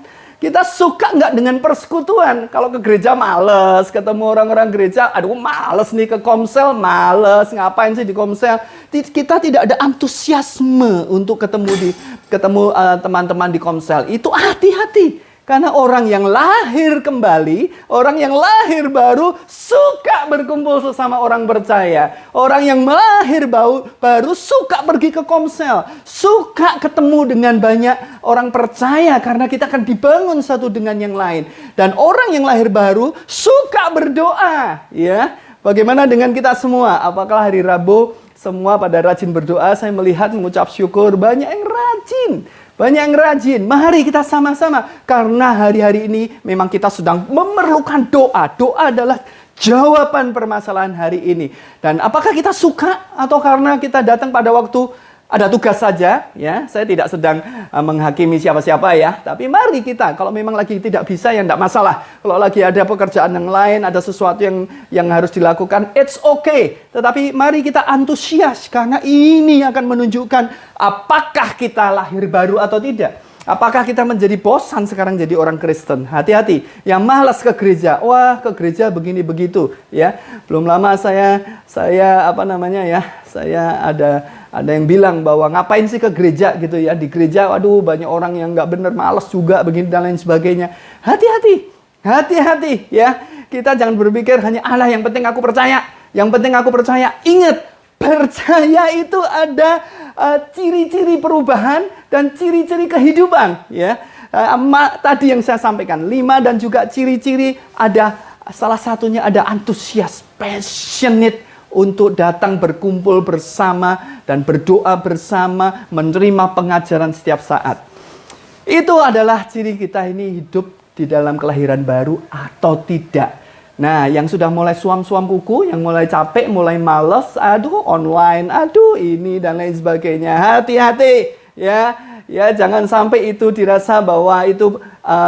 Kita suka nggak dengan persekutuan? Kalau ke gereja males, ketemu orang-orang gereja, aduh males nih ke komsel, males, ngapain sih di komsel? Kita tidak ada antusiasme untuk ketemu teman-teman di komsel. Itu hati-hati. Karena orang yang lahir kembali, orang yang lahir baru suka berkumpul sesama orang percaya. Orang yang lahir baru suka pergi ke komsel, suka ketemu dengan banyak orang percaya karena kita akan dibangun satu dengan yang lain. Dan orang yang lahir baru suka berdoa, ya. Bagaimana dengan kita semua? Apakah hari Rabu semua pada rajin berdoa? Saya melihat mengucap syukur banyak yang rajin. Banyak yang rajin. Mari kita sama-sama. Karena hari-hari ini memang kita sedang memerlukan doa. Doa adalah jawaban permasalahan hari ini. Dan apakah kita suka? Atau karena kita datang pada waktu ada tugas saja, ya. Saya tidak sedang menghakimi siapa-siapa ya. Tapi mari kita, kalau memang lagi tidak bisa ya tidak masalah. Kalau lagi ada pekerjaan yang lain, ada sesuatu yang harus dilakukan, it's okay. Tetapi mari kita antusias karena ini akan menunjukkan apakah kita lahir baru atau tidak. Apakah kita menjadi bosan sekarang jadi orang Kristen? Hati-hati, yang malas ke gereja, wah ke gereja begini begitu, ya. Belum lama saya ada yang bilang bahwa ngapain sih ke gereja gitu ya? Di gereja, waduh banyak orang yang nggak bener, malas juga begini dan lain sebagainya. Hati-hati, ya. Kita jangan berpikir hanya Allah yang penting aku percaya, yang penting aku percaya. Ingat, percaya itu ada ciri-ciri perubahan dan ciri-ciri kehidupan, ya. Tadi yang saya sampaikan 5 dan juga ciri-ciri, ada salah satunya ada antusias, passionate untuk datang berkumpul bersama dan berdoa bersama, menerima pengajaran setiap saat. Itu adalah ciri kita ini hidup di dalam kelahiran baru atau tidak. Nah, yang sudah mulai suam-suam kuku, yang mulai capek, mulai males, aduh online, aduh ini dan lain sebagainya. Hati-hati, ya. Ya, jangan sampai itu dirasa bahwa itu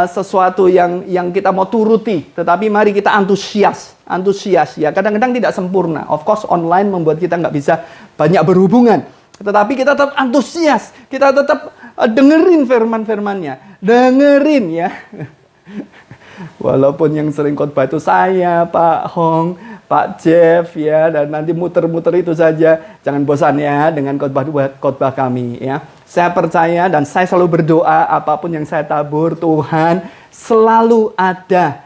sesuatu yang kita mau turuti. Tetapi mari kita antusias ya. Kadang-kadang tidak sempurna. Of course online membuat kita nggak bisa banyak berhubungan. Tetapi kita tetap antusias. Kita tetap dengerin firman-firmannya. Dengerin ya. Walaupun yang sering khotbah itu saya, Pak Hong, Pak Jeff ya, dan nanti muter-muter itu saja. Jangan bosan ya dengan khotbah kami ya. Saya percaya dan saya selalu berdoa apapun yang saya tabur, Tuhan selalu ada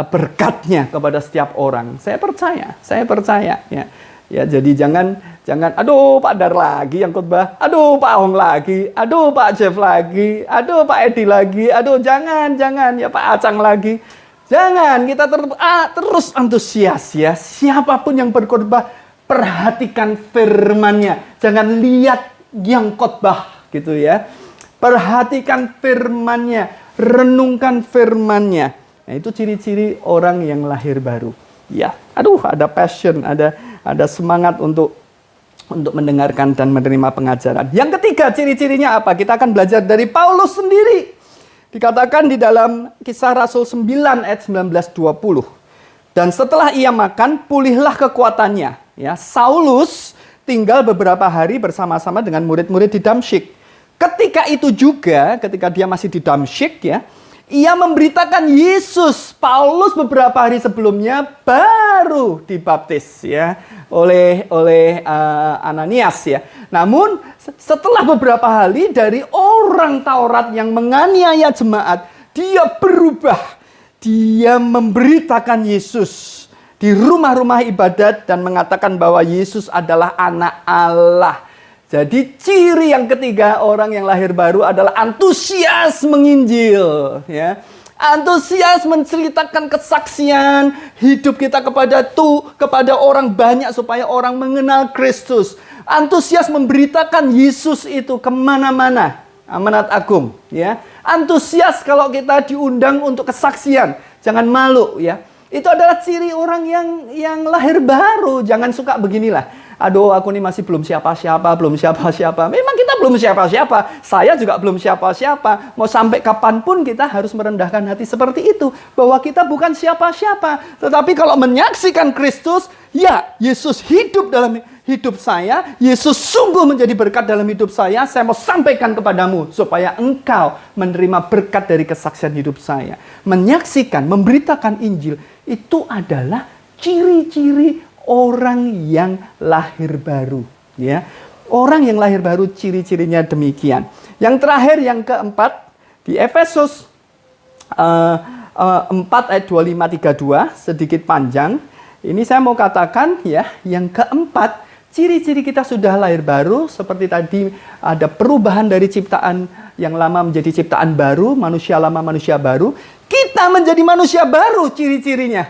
berkatnya kepada setiap orang. Saya percaya ya. Ya, jadi jangan aduh Pak Dar lagi yang khotbah, aduh Pak Hong lagi, aduh Pak Jeff lagi, aduh Pak Edi lagi, aduh jangan ya Pak Acang lagi. Jangan, kita terus antusias ya. Siapapun yang berkhotbah, perhatikan firman-Nya. Jangan lihat yang khotbah gitu ya. Perhatikan firman-Nya, renungkan firman-Nya. Nah, itu ciri-ciri orang yang lahir baru. Ya, aduh ada passion, ada semangat untuk mendengarkan dan menerima pengajaran. Yang ketiga, ciri-cirinya apa? Kita akan belajar dari Paulus sendiri. Dikatakan di dalam Kisah Rasul 9 ayat 19-20. Dan setelah ia makan, pulihlah kekuatannya. Ya, Saulus tinggal beberapa hari bersama-sama dengan murid-murid di Damsyik. Ketika itu juga, ketika dia masih di Damsyik ya, ia memberitakan Yesus. Paulus beberapa hari sebelumnya baru dibaptis ya oleh Ananias ya. Namun setelah beberapa hari dari orang Taurat yang menganiaya jemaat, dia berubah. Dia memberitakan Yesus di rumah-rumah ibadat dan mengatakan bahwa Yesus adalah anak Allah. Jadi ciri yang ketiga orang yang lahir baru adalah antusias menginjil, ya. Antusias menceritakan kesaksian hidup kita kepada orang banyak supaya orang mengenal Kristus. Antusias memberitakan Yesus itu kemana-mana. Amanat agung, ya. Antusias kalau kita diundang untuk kesaksian, jangan malu, ya. Itu adalah ciri orang yang lahir baru. Jangan suka beginilah. Aduh, aku ini masih belum siapa-siapa. Memang kita belum siapa-siapa. Saya juga belum siapa-siapa. Mau sampai kapanpun kita harus merendahkan hati seperti itu. Bahwa kita bukan siapa-siapa. Tetapi kalau menyaksikan Kristus, ya, Yesus hidup dalam hidup saya. Yesus sungguh menjadi berkat dalam hidup saya. Saya mau sampaikan kepadamu supaya engkau menerima berkat dari kesaksian hidup saya. Menyaksikan, memberitakan Injil, itu adalah ciri-ciri orang yang lahir baru, ya. Orang yang lahir baru ciri-cirinya demikian. Yang terakhir, yang keempat, di Efesus 4 ayat 25-32, sedikit panjang. Ini saya mau katakan ya, yang keempat, ciri-ciri kita sudah lahir baru, seperti tadi ada perubahan dari ciptaan yang lama menjadi ciptaan baru, manusia lama, manusia baru. Kita menjadi manusia baru ciri-cirinya.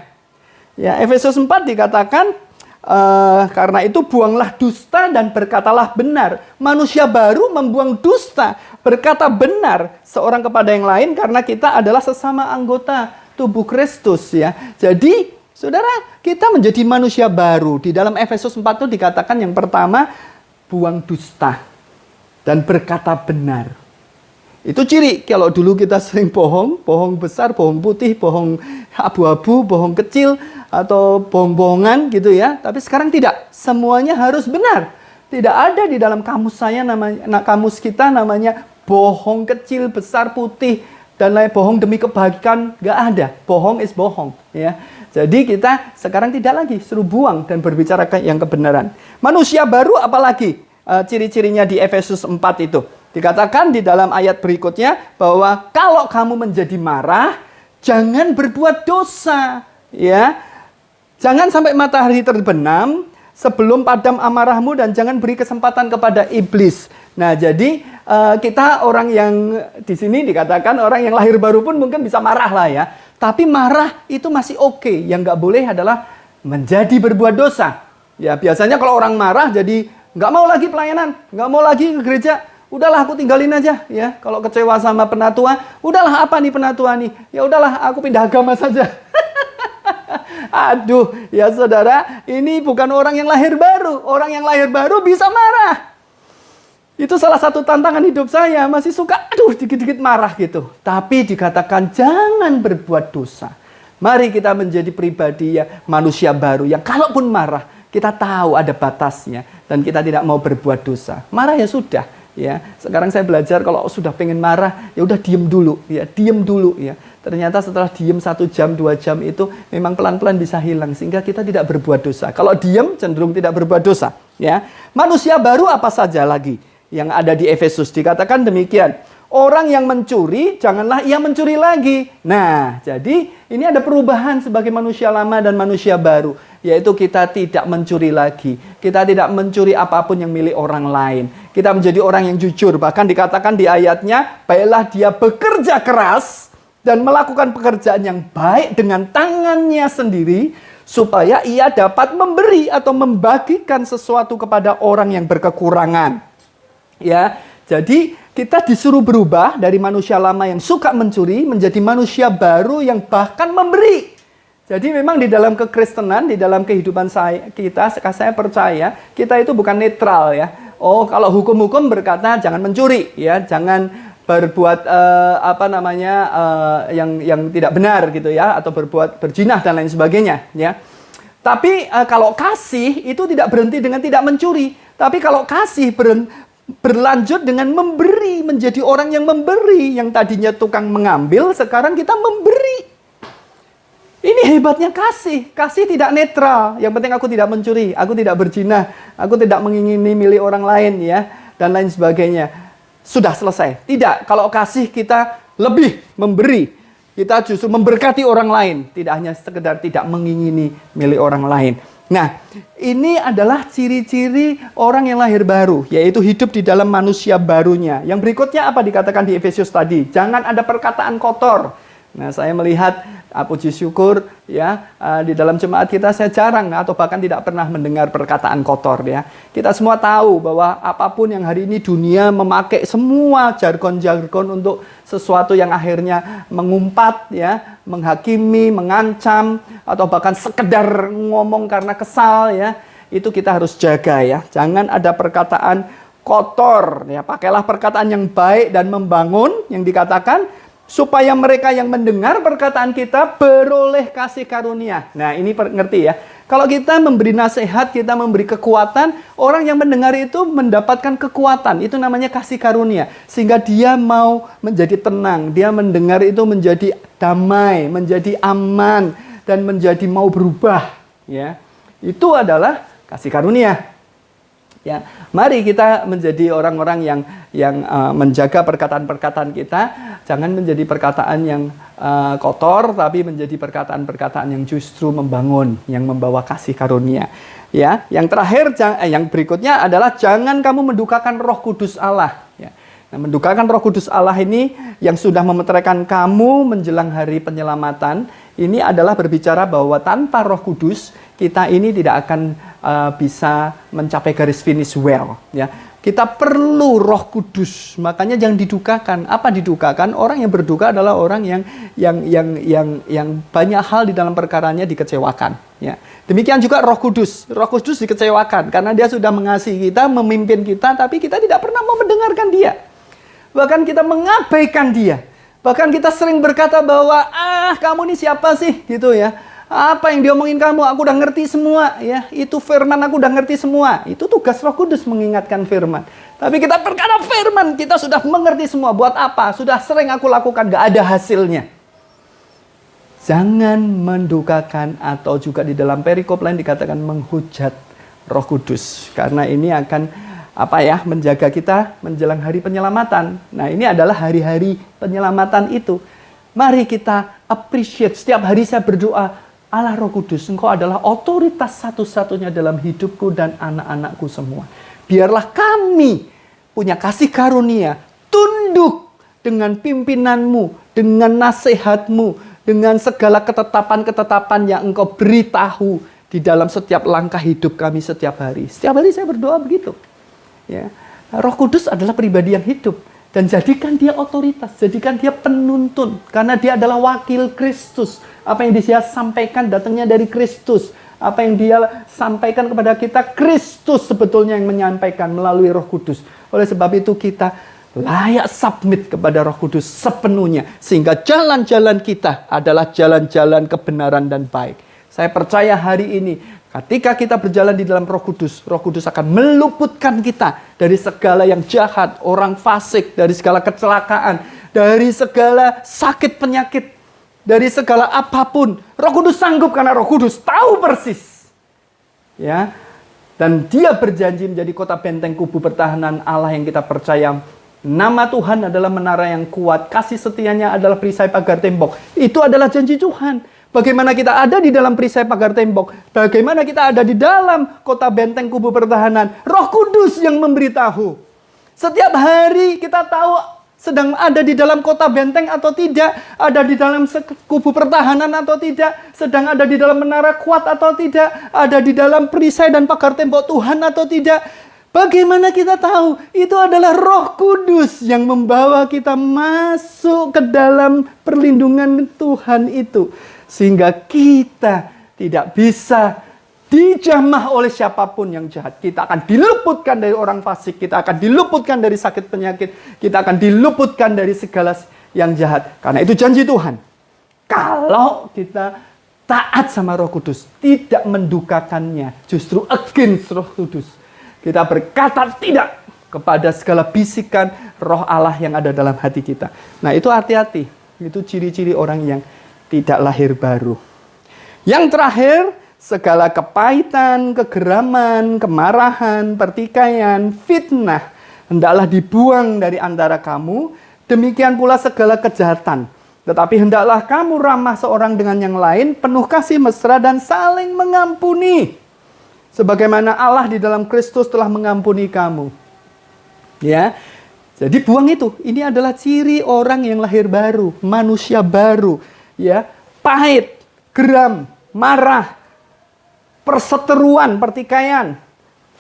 Ya, Efesus 4 dikatakan, karena itu buanglah dusta dan berkatalah benar. Manusia baru membuang dusta, berkata benar seorang kepada yang lain karena kita adalah sesama anggota tubuh Kristus ya. Jadi, saudara, kita menjadi manusia baru. Di dalam Efesus 4 itu dikatakan yang pertama, berbuang dusta dan berkata benar. Itu ciri kalau dulu kita sering bohong, bohong besar, bohong putih, bohong abu-abu, bohong kecil, atau bohong-bohongan gitu ya. Tapi sekarang tidak, semuanya harus benar. Tidak ada di dalam kamus kamus kita namanya bohong kecil, besar, putih, dan lain bohong demi kebahagiaan, nggak ada. Bohong is bohong ya. Jadi kita sekarang tidak lagi suruh buang dan berbicara yang kebenaran. Manusia baru apalagi ciri-cirinya di Efesus 4 itu. Dikatakan di dalam ayat berikutnya bahwa kalau kamu menjadi marah, jangan berbuat dosa, ya. Jangan sampai matahari terbenam sebelum padam amarahmu dan jangan beri kesempatan kepada iblis. Nah, jadi kita orang yang di sini dikatakan orang yang lahir baru pun mungkin bisa marah lah ya. Tapi marah itu masih oke. Yang nggak boleh adalah menjadi berbuat dosa. Ya, biasanya kalau orang marah jadi nggak mau lagi pelayanan, nggak mau lagi ke gereja. Udahlah aku tinggalin aja ya. Kalau kecewa sama penatua, udahlah apa nih penatua nih? Ya udahlah aku pindah agama saja. Aduh, ya saudara, ini bukan orang yang lahir baru. Orang yang lahir baru bisa marah. Itu salah satu tantangan hidup saya. Masih suka, dikit-dikit marah gitu. Tapi dikatakan jangan berbuat dosa. Mari kita menjadi pribadi ya, manusia baru yang kalaupun marah, kita tahu ada batasnya. Dan kita tidak mau berbuat dosa. Marah ya sudah. Ya, sekarang saya belajar kalau sudah pengen marah, ya udah diem dulu, ya diem dulu, ya. Ternyata setelah diem 1 jam, 2 jam itu memang pelan-pelan bisa hilang sehingga kita tidak berbuat dosa. Kalau diem cenderung tidak berbuat dosa, ya. Manusia baru apa saja lagi yang ada di Efesus dikatakan demikian. Orang yang mencuri, janganlah ia mencuri lagi. Nah, jadi ini ada perubahan sebagai manusia lama dan manusia baru. Yaitu kita tidak mencuri lagi. Kita tidak mencuri apapun yang milik orang lain. Kita menjadi orang yang jujur. Bahkan dikatakan di ayatnya, baiklah dia bekerja keras dan melakukan pekerjaan yang baik dengan tangannya sendiri, supaya ia dapat memberi atau membagikan sesuatu kepada orang yang berkekurangan. Ya, jadi kita disuruh berubah dari manusia lama yang suka mencuri menjadi manusia baru yang bahkan memberi. Jadi memang di dalam kekristenan, di dalam kehidupan saya percaya kita itu bukan netral ya. Oh, kalau hukum-hukum berkata jangan mencuri ya, jangan berbuat yang tidak benar gitu ya, atau berbuat berzina dan lain sebagainya ya. Tapi kalau kasih itu tidak berhenti dengan tidak mencuri, tapi kalau kasih berlanjut dengan memberi, menjadi orang yang memberi. Yang tadinya tukang mengambil, sekarang kita memberi. Ini hebatnya kasih. Kasih tidak netral. Yang penting aku tidak mencuri, aku tidak berzina, aku tidak mengingini milik orang lain ya, dan lain sebagainya. Sudah selesai. Tidak, kalau kasih kita lebih memberi. Kita justru memberkati orang lain, tidak hanya sekedar tidak mengingini milik orang lain. Nah, ini adalah ciri-ciri orang yang lahir baru, yaitu hidup di dalam manusia barunya. Yang berikutnya apa dikatakan di Efesus tadi? Jangan ada perkataan kotor. Nah, saya melihat puji syukur ya, di dalam jemaat kita saya jarang atau bahkan tidak pernah mendengar perkataan kotor ya. Kita semua tahu bahwa apapun yang hari ini dunia memakai semua jargon-jargon untuk sesuatu yang akhirnya mengumpat ya, menghakimi, mengancam, atau bahkan sekedar ngomong karena kesal ya. Itu kita harus jaga ya. Jangan ada perkataan kotor ya. Pakailah perkataan yang baik dan membangun yang dikatakan, supaya mereka yang mendengar perkataan kita beroleh kasih karunia. Nah, ini ngerti ya. Kalau kita memberi nasihat, kita memberi kekuatan, orang yang mendengar itu mendapatkan kekuatan. Itu namanya kasih karunia. Sehingga dia mau menjadi tenang. Dia mendengar itu menjadi damai, menjadi aman, dan menjadi mau berubah. Ya, itu adalah kasih karunia. Ya, mari kita menjadi orang-orang yang menjaga perkataan-perkataan kita, jangan menjadi perkataan yang kotor, tapi menjadi perkataan-perkataan yang justru membangun, yang membawa kasih karunia. Ya, yang terakhir, yang berikutnya adalah jangan kamu mendukakan Roh Kudus Allah. Ya. Nah, mendukakan Roh Kudus Allah ini yang sudah memeteraikan kamu menjelang hari penyelamatan, ini adalah berbicara bahwa tanpa Roh Kudus kita ini tidak akan bisa mencapai garis finish well. Ya, Kita perlu Roh Kudus. Makanya jangan didukakan. Apa didukakan? Orang yang berduka adalah orang yang banyak hal di dalam perkaranya dikecewakan. Ya. Demikian juga Roh Kudus. Roh Kudus dikecewakan karena dia sudah mengasihi kita, memimpin kita, tapi kita tidak pernah mau mendengarkan dia. Bahkan kita mengabaikan dia. Bahkan kita sering berkata bahwa kamu ini siapa sih gitu ya. Apa yang diomongin kamu, aku udah ngerti semua ya. Itu firman aku udah ngerti semua. Itu tugas Roh Kudus mengingatkan firman. Tapi kita perkara firman, kita sudah mengerti semua. Buat apa? Sudah sering aku lakukan, gak ada hasilnya. Jangan mendukakan atau juga di dalam perikop lain dikatakan menghujat Roh Kudus. Karena ini akan menjaga kita menjelang hari penyelamatan. Nah, ini adalah hari-hari penyelamatan itu. Mari kita appreciate. Setiap hari saya berdoa, Allah Roh Kudus, Engkau adalah otoritas satu-satunya dalam hidupku dan anak-anakku semua. Biarlah kami punya kasih karunia, tunduk dengan pimpinanmu, dengan nasihatmu, dengan segala ketetapan-ketetapan yang Engkau beritahu di dalam setiap langkah hidup kami setiap hari. Setiap hari saya berdoa begitu. Ya. Roh Kudus adalah pribadi yang hidup. Dan jadikan dia otoritas, jadikan dia penuntun. Karena dia adalah wakil Kristus. Apa yang dia sampaikan datangnya dari Kristus. Apa yang dia sampaikan kepada kita, Kristus sebetulnya yang menyampaikan melalui Roh Kudus. Oleh sebab itu kita layak submit kepada Roh Kudus sepenuhnya. Sehingga jalan-jalan kita adalah jalan-jalan kebenaran dan baik. Saya percaya hari ini, ketika kita berjalan di dalam Roh Kudus akan meluputkan kita dari segala yang jahat, orang fasik, dari segala kecelakaan, dari segala sakit penyakit, dari segala apapun. Roh Kudus sanggup karena Roh Kudus tahu persis. Ya. Dan dia berjanji menjadi kota benteng kubu pertahanan Allah yang kita percaya. Nama Tuhan adalah menara yang kuat, kasih setianya adalah perisai pagar tembok. Itu adalah janji Tuhan. Bagaimana kita ada di dalam perisai pagar tembok. Bagaimana kita ada di dalam kota benteng kubu pertahanan. Roh Kudus yang memberitahu. Setiap hari kita tahu sedang ada di dalam kota benteng atau tidak. Ada di dalam kubu pertahanan atau tidak. Sedang ada di dalam menara kuat atau tidak. Ada di dalam perisai dan pagar tembok Tuhan atau tidak. Bagaimana kita tahu? Itu adalah Roh Kudus yang membawa kita masuk ke dalam perlindungan Tuhan itu. Sehingga kita tidak bisa dijamah oleh siapapun yang jahat. Kita akan diluputkan dari orang fasik. Kita akan diluputkan dari sakit penyakit. Kita akan diluputkan dari segala yang jahat. Karena itu janji Tuhan. Kalau kita taat sama Roh Kudus, tidak mendukakannya, justru against Roh Kudus. Kita berkata tidak kepada segala bisikan Roh Allah yang ada dalam hati kita. Nah, itu hati-hati. Itu ciri-ciri orang yang tidak lahir baru. Yang terakhir, segala kepahitan, kegeraman, kemarahan, pertikaian, fitnah hendaklah dibuang dari antara kamu. Demikian pula segala kejahatan. Tetapi hendaklah kamu ramah seorang dengan yang lain, penuh kasih mesra dan saling mengampuni. Sebagaimana Allah di dalam Kristus telah mengampuni kamu. Ya. Jadi buang itu. Ini adalah ciri orang yang lahir baru, manusia baru. Ya, pahit, geram, marah, perseteruan, pertikaian,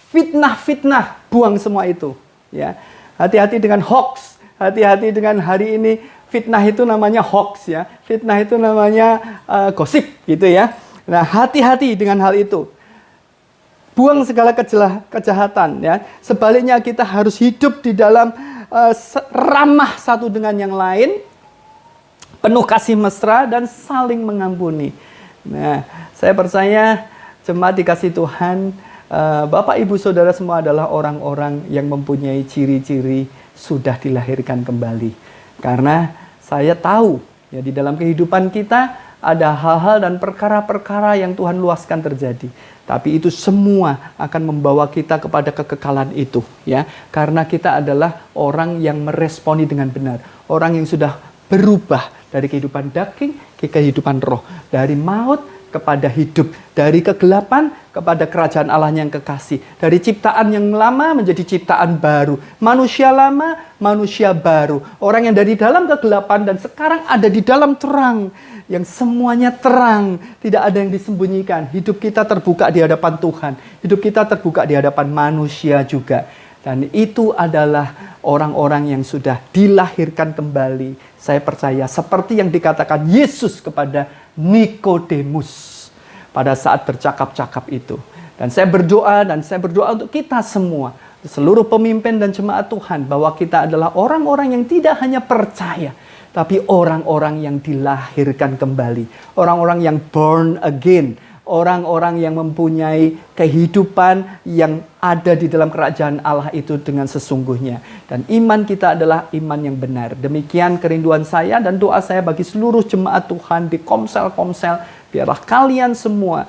fitnah-fitnah, buang semua itu. Ya, hati-hati dengan hoax, hati-hati dengan hari ini fitnah itu namanya hoax ya, fitnah itu namanya gosip gitu ya. Nah, hati-hati dengan hal itu. Buang segala kejahatan ya. Sebaliknya kita harus hidup di dalam ramah satu dengan yang lain. Penuh kasih mesra dan saling mengampuni. Nah, saya percaya jemaat dikasih Tuhan, Bapak, Ibu, Saudara semua adalah orang-orang yang mempunyai ciri-ciri sudah dilahirkan kembali. Karena saya tahu, ya di dalam kehidupan kita ada hal-hal dan perkara-perkara yang Tuhan luaskan terjadi. Tapi itu semua akan membawa kita kepada kekekalan itu. Ya, karena kita adalah orang yang meresponi dengan benar. Orang yang sudah berubah dari kehidupan daging ke kehidupan roh. Dari maut kepada hidup. Dari kegelapan kepada kerajaan Allah yang kekasih. Dari ciptaan yang lama menjadi ciptaan baru. Manusia lama, manusia baru. Orang yang dari dalam kegelapan dan sekarang ada di dalam terang. Yang semuanya terang. Tidak ada yang disembunyikan. Hidup kita terbuka di hadapan Tuhan. Hidup kita terbuka di hadapan manusia juga. Dan itu adalah orang-orang yang sudah dilahirkan kembali. Saya percaya seperti yang dikatakan Yesus kepada Nikodemus pada saat bercakap-cakap itu. Dan saya berdoa untuk kita semua, seluruh pemimpin dan jemaat Tuhan, bahwa kita adalah orang-orang yang tidak hanya percaya, tapi orang-orang yang dilahirkan kembali. Orang-orang yang born again. Orang-orang yang mempunyai kehidupan yang ada di dalam kerajaan Allah itu dengan sesungguhnya. Dan iman kita adalah iman yang benar. Demikian kerinduan saya dan doa saya bagi seluruh jemaat Tuhan di komsel-komsel. Biarlah kalian semua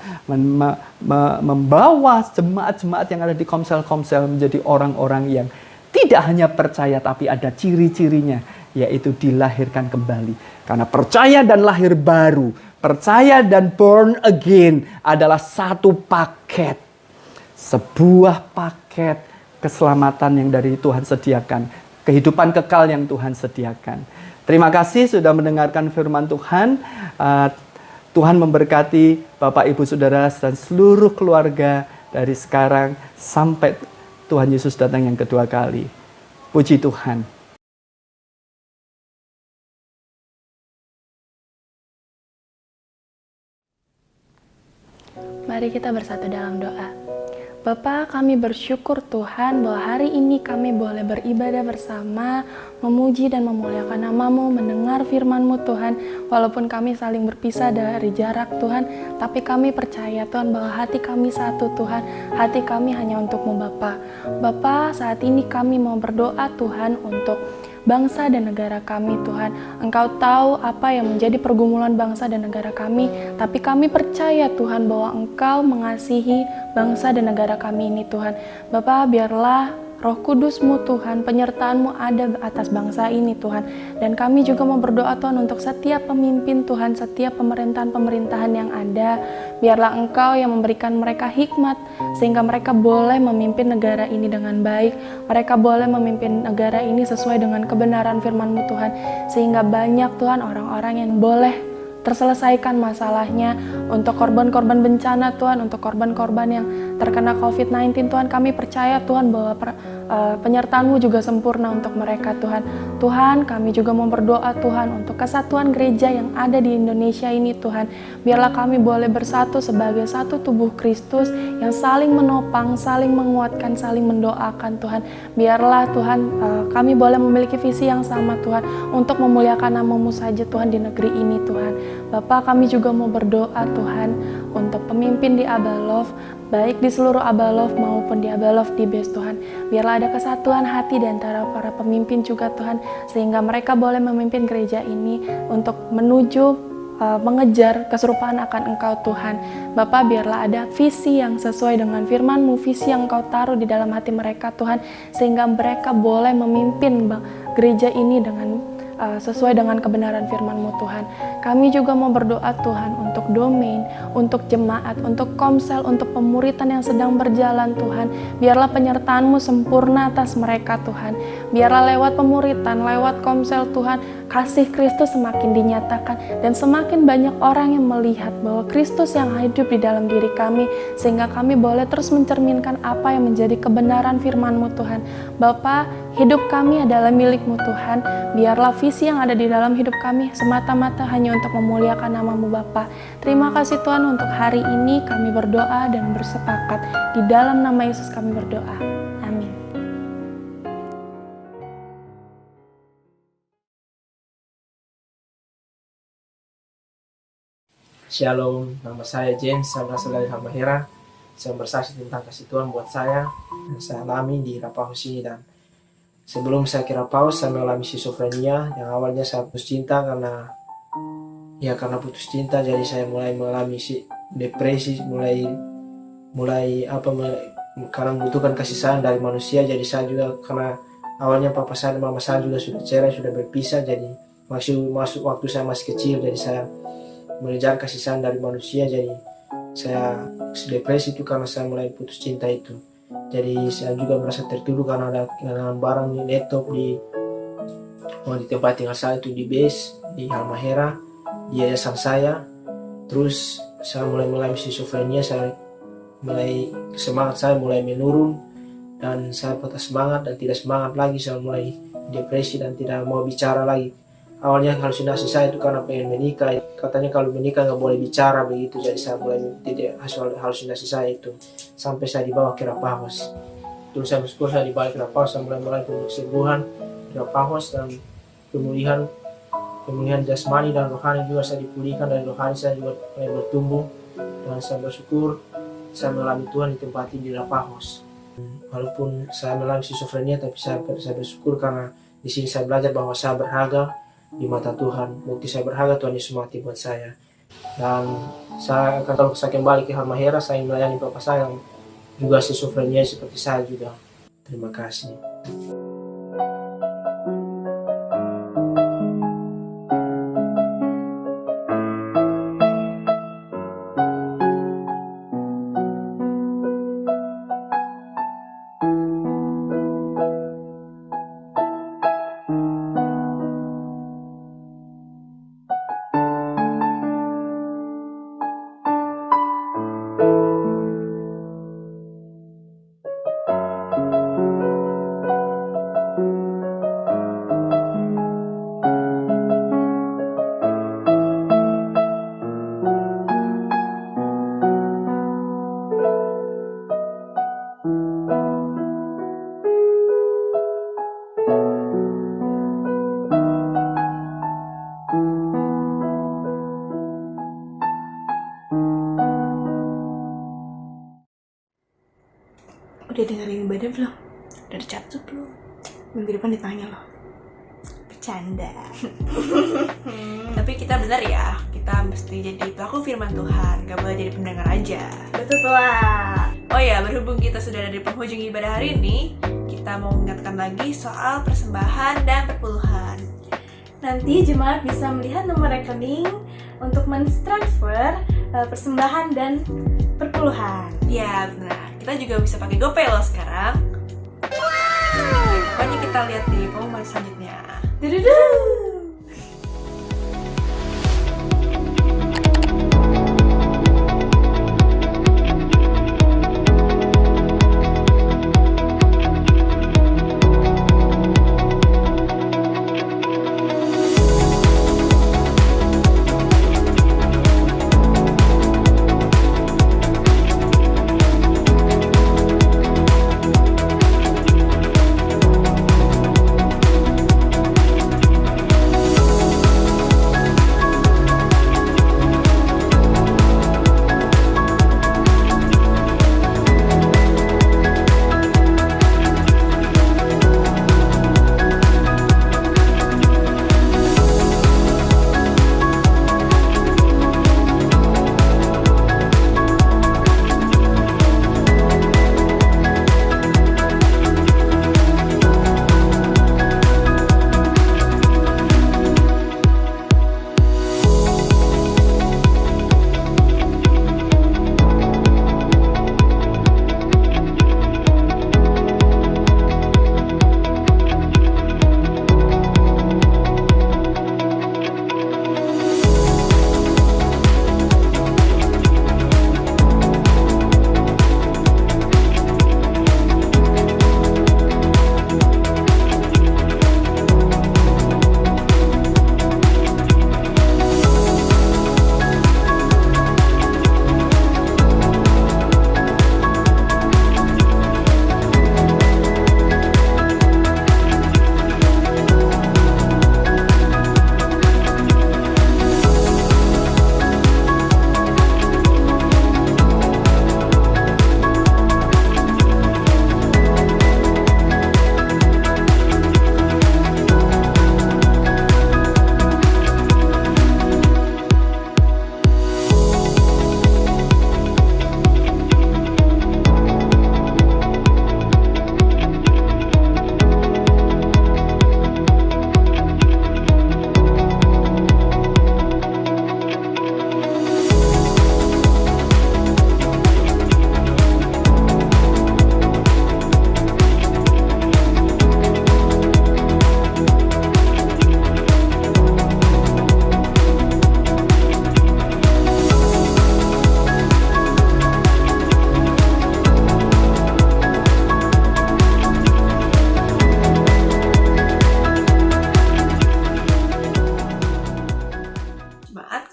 membawa jemaat-jemaat yang ada di komsel-komsel menjadi orang-orang yang tidak hanya percaya, tapi ada ciri-cirinya, yaitu dilahirkan kembali. Karena percaya dan lahir baru, percaya dan born again adalah satu paket. Sebuah paket keselamatan yang dari Tuhan sediakan. Kehidupan kekal yang Tuhan sediakan. Terima kasih sudah mendengarkan firman Tuhan. Tuhan memberkati Bapak, Ibu, Saudara, dan seluruh keluarga dari sekarang sampai Tuhan Yesus datang yang kedua kali. Puji Tuhan. Mari kita bersatu dalam doa. Bapa, kami bersyukur Tuhan bahwa hari ini kami boleh beribadah bersama, memuji dan memuliakan nama-Mu, mendengar firman-Mu Tuhan. Walaupun kami saling berpisah dari jarak Tuhan, tapi kami percaya Tuhan bahwa hati kami satu Tuhan. Hati kami hanya untuk-Mu Bapa. Bapa, saat ini kami mau berdoa Tuhan untuk bangsa dan negara kami Tuhan. Engkau tahu apa yang menjadi pergumulan bangsa dan negara kami, tapi kami percaya Tuhan bahwa Engkau mengasihi bangsa dan negara kami ini Tuhan. Bapa, biarlah Roh Kudus-Mu Tuhan, penyertaan-Mu ada atas bangsa ini Tuhan. Dan kami juga mau berdoa Tuhan untuk setiap pemimpin Tuhan, setiap pemerintahan-pemerintahan yang ada. Biarlah Engkau yang memberikan mereka hikmat, sehingga mereka boleh memimpin negara ini dengan baik. Mereka boleh memimpin negara ini sesuai dengan kebenaran firman-Mu Tuhan. Sehingga banyak Tuhan orang-orang yang boleh terselesaikan masalahnya. Untuk korban-korban bencana Tuhan, untuk korban-korban yang terkena COVID-19 Tuhan, kami percaya Tuhan bahwa penyertaan-Mu juga sempurna untuk mereka Tuhan. Tuhan, kami juga mau berdoa Tuhan untuk kesatuan gereja yang ada di Indonesia ini Tuhan. Biarlah kami boleh bersatu sebagai satu tubuh Kristus yang saling menopang, saling menguatkan, saling mendoakan Tuhan. Biarlah Tuhan kami boleh memiliki visi yang sama Tuhan, untuk memuliakan nama-Mu saja Tuhan di negeri ini Tuhan. Bapak, kami juga mau berdoa Tuhan untuk pemimpin di Abalov, baik di seluruh Abalov maupun di Abalov di BES Tuhan. Biarlah ada kesatuan hati di antara para pemimpin juga Tuhan, sehingga mereka boleh memimpin gereja ini untuk menuju mengejar keserupaan akan Engkau Tuhan. Bapak, biarlah ada visi yang sesuai dengan firman-Mu, visi yang Engkau taruh di dalam hati mereka Tuhan, sehingga mereka boleh memimpin gereja ini dengan sesuai dengan kebenaran firman-Mu Tuhan. Kami juga mau berdoa Tuhan untuk domain, untuk jemaat, untuk komsel, untuk pemuritan yang sedang berjalan Tuhan. Biarlah penyertaan-Mu sempurna atas mereka Tuhan. Biarlah lewat pemuritan, lewat komsel Tuhan, kasih Kristus semakin dinyatakan, dan semakin banyak orang yang melihat bahwa Kristus yang hidup di dalam diri kami, sehingga kami boleh terus mencerminkan apa yang menjadi kebenaran firman-Mu Tuhan. Bapa, hidup kami adalah milik-Mu Tuhan. Biarlah visi yang ada di dalam hidup kami semata-mata hanya untuk memuliakan nama-Mu Bapa. Terima kasih Tuhan, untuk hari ini kami berdoa dan bersepakat. Di dalam nama Yesus kami berdoa. Amin. Shalom, nama saya James, saya berasal dari Halmahera. Saya bersaksi tentang kasih Tuhan buat saya dan saya alami di Rapaus ini. Dan sebelum saya ke Rapaus, saya mengalami schizofrenia yang awalnya saya putus cinta karena putus cinta, jadi saya mulai mengalami depresi, karena membutuhkan kasih sayang dari manusia. Jadi saya juga, karena awalnya papa saya dan mama saya juga sudah cerai, sudah berpisah, jadi masuk waktu saya masih kecil, jadi saya mengejar kasih sayang dari manusia. Jadi saya depresi itu karena saya mulai putus cinta itu. Jadi saya juga merasa tertuduh karena ada kehilangan barang di laptop di tempat tinggal saya itu di BES di Halmahera, di yayasan saya. Terus saya mulai mengalami schizofrenia, semangat saya mulai menurun. dan saya patah semangat dan tidak semangat lagi. Saya mulai depresi dan tidak mau bicara lagi. Awalnya halusinasi saya itu karena pengen menikah, katanya kalau menikah nggak boleh bicara begitu, jadi saya mulai tidak halusinasi saya itu sampai saya dibawa ke Rapahos. Terus saya bersyukur saya dibawa ke Rapahos, saya mulai kesembuhan di Rapahos dan pemulihan jasmani dan rohani juga saya dipulihkan, dari rohani saya juga mulai bertumbuh, dan saya bersyukur saya mengalami Tuhan di tempat ini di Rapahos. Walaupun saya mengalami skizofrenia, tapi saya bersyukur karena di sini saya belajar bahwa saya berharga di mata Tuhan. Bukti saya berharga, Tuhan Yesus mati buat saya. Dan saya akan, kalau saya kembali ke Halmahera, saya melayani Bapak saya yang juga skizofrenia seperti saya juga. Terima kasih. Udah dengerin ibadah belum? Udah dicatat belum? Minggu depan ditanya loh. Bercanda. Tapi kita benar ya, kita mesti jadi pelaku firman Tuhan, gak boleh jadi pendengar aja. Betul lah. Oh ya, berhubung kita sudah ada di penghujung ibadah hari ini, kita mau mengingatkan lagi soal persembahan dan perpuluhan. Nanti jemaat bisa melihat nomor rekening untuk mentransfer persembahan dan perpuluhan. Ya benar, kita juga bisa pakai GoPay loh sekarang. Wow. Pokoknya kita lihat di pengumuman selanjutnya. Dududu.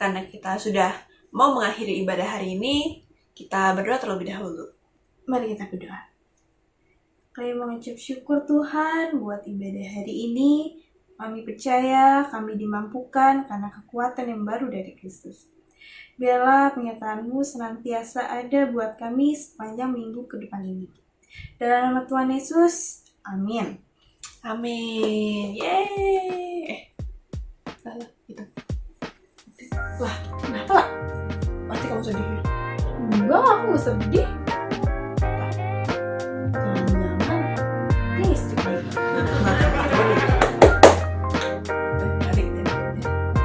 karena kita sudah mau mengakhiri ibadah hari ini, kita berdoa terlebih dahulu. Mari kita berdoa. Kami mengucap syukur Tuhan buat ibadah hari ini. Kami percaya kami dimampukan karena kekuatan yang baru dari Kristus. Biarlah penyertaan-Mu senantiasa ada buat kami sepanjang minggu ke depan ini. Dalam nama Tuhan Yesus, amin. Amin. Yeay. Lah, gitu. Lah, kenapa lah? Pasti kamu sedih. Enggak, aku gak sedih. Jangan-jangan dia istri lagi.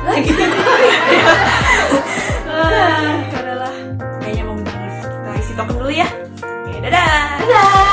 Lagi. Udahlah. Kayaknya mau kita isi token dulu ya. Oke, dadah. Dadah.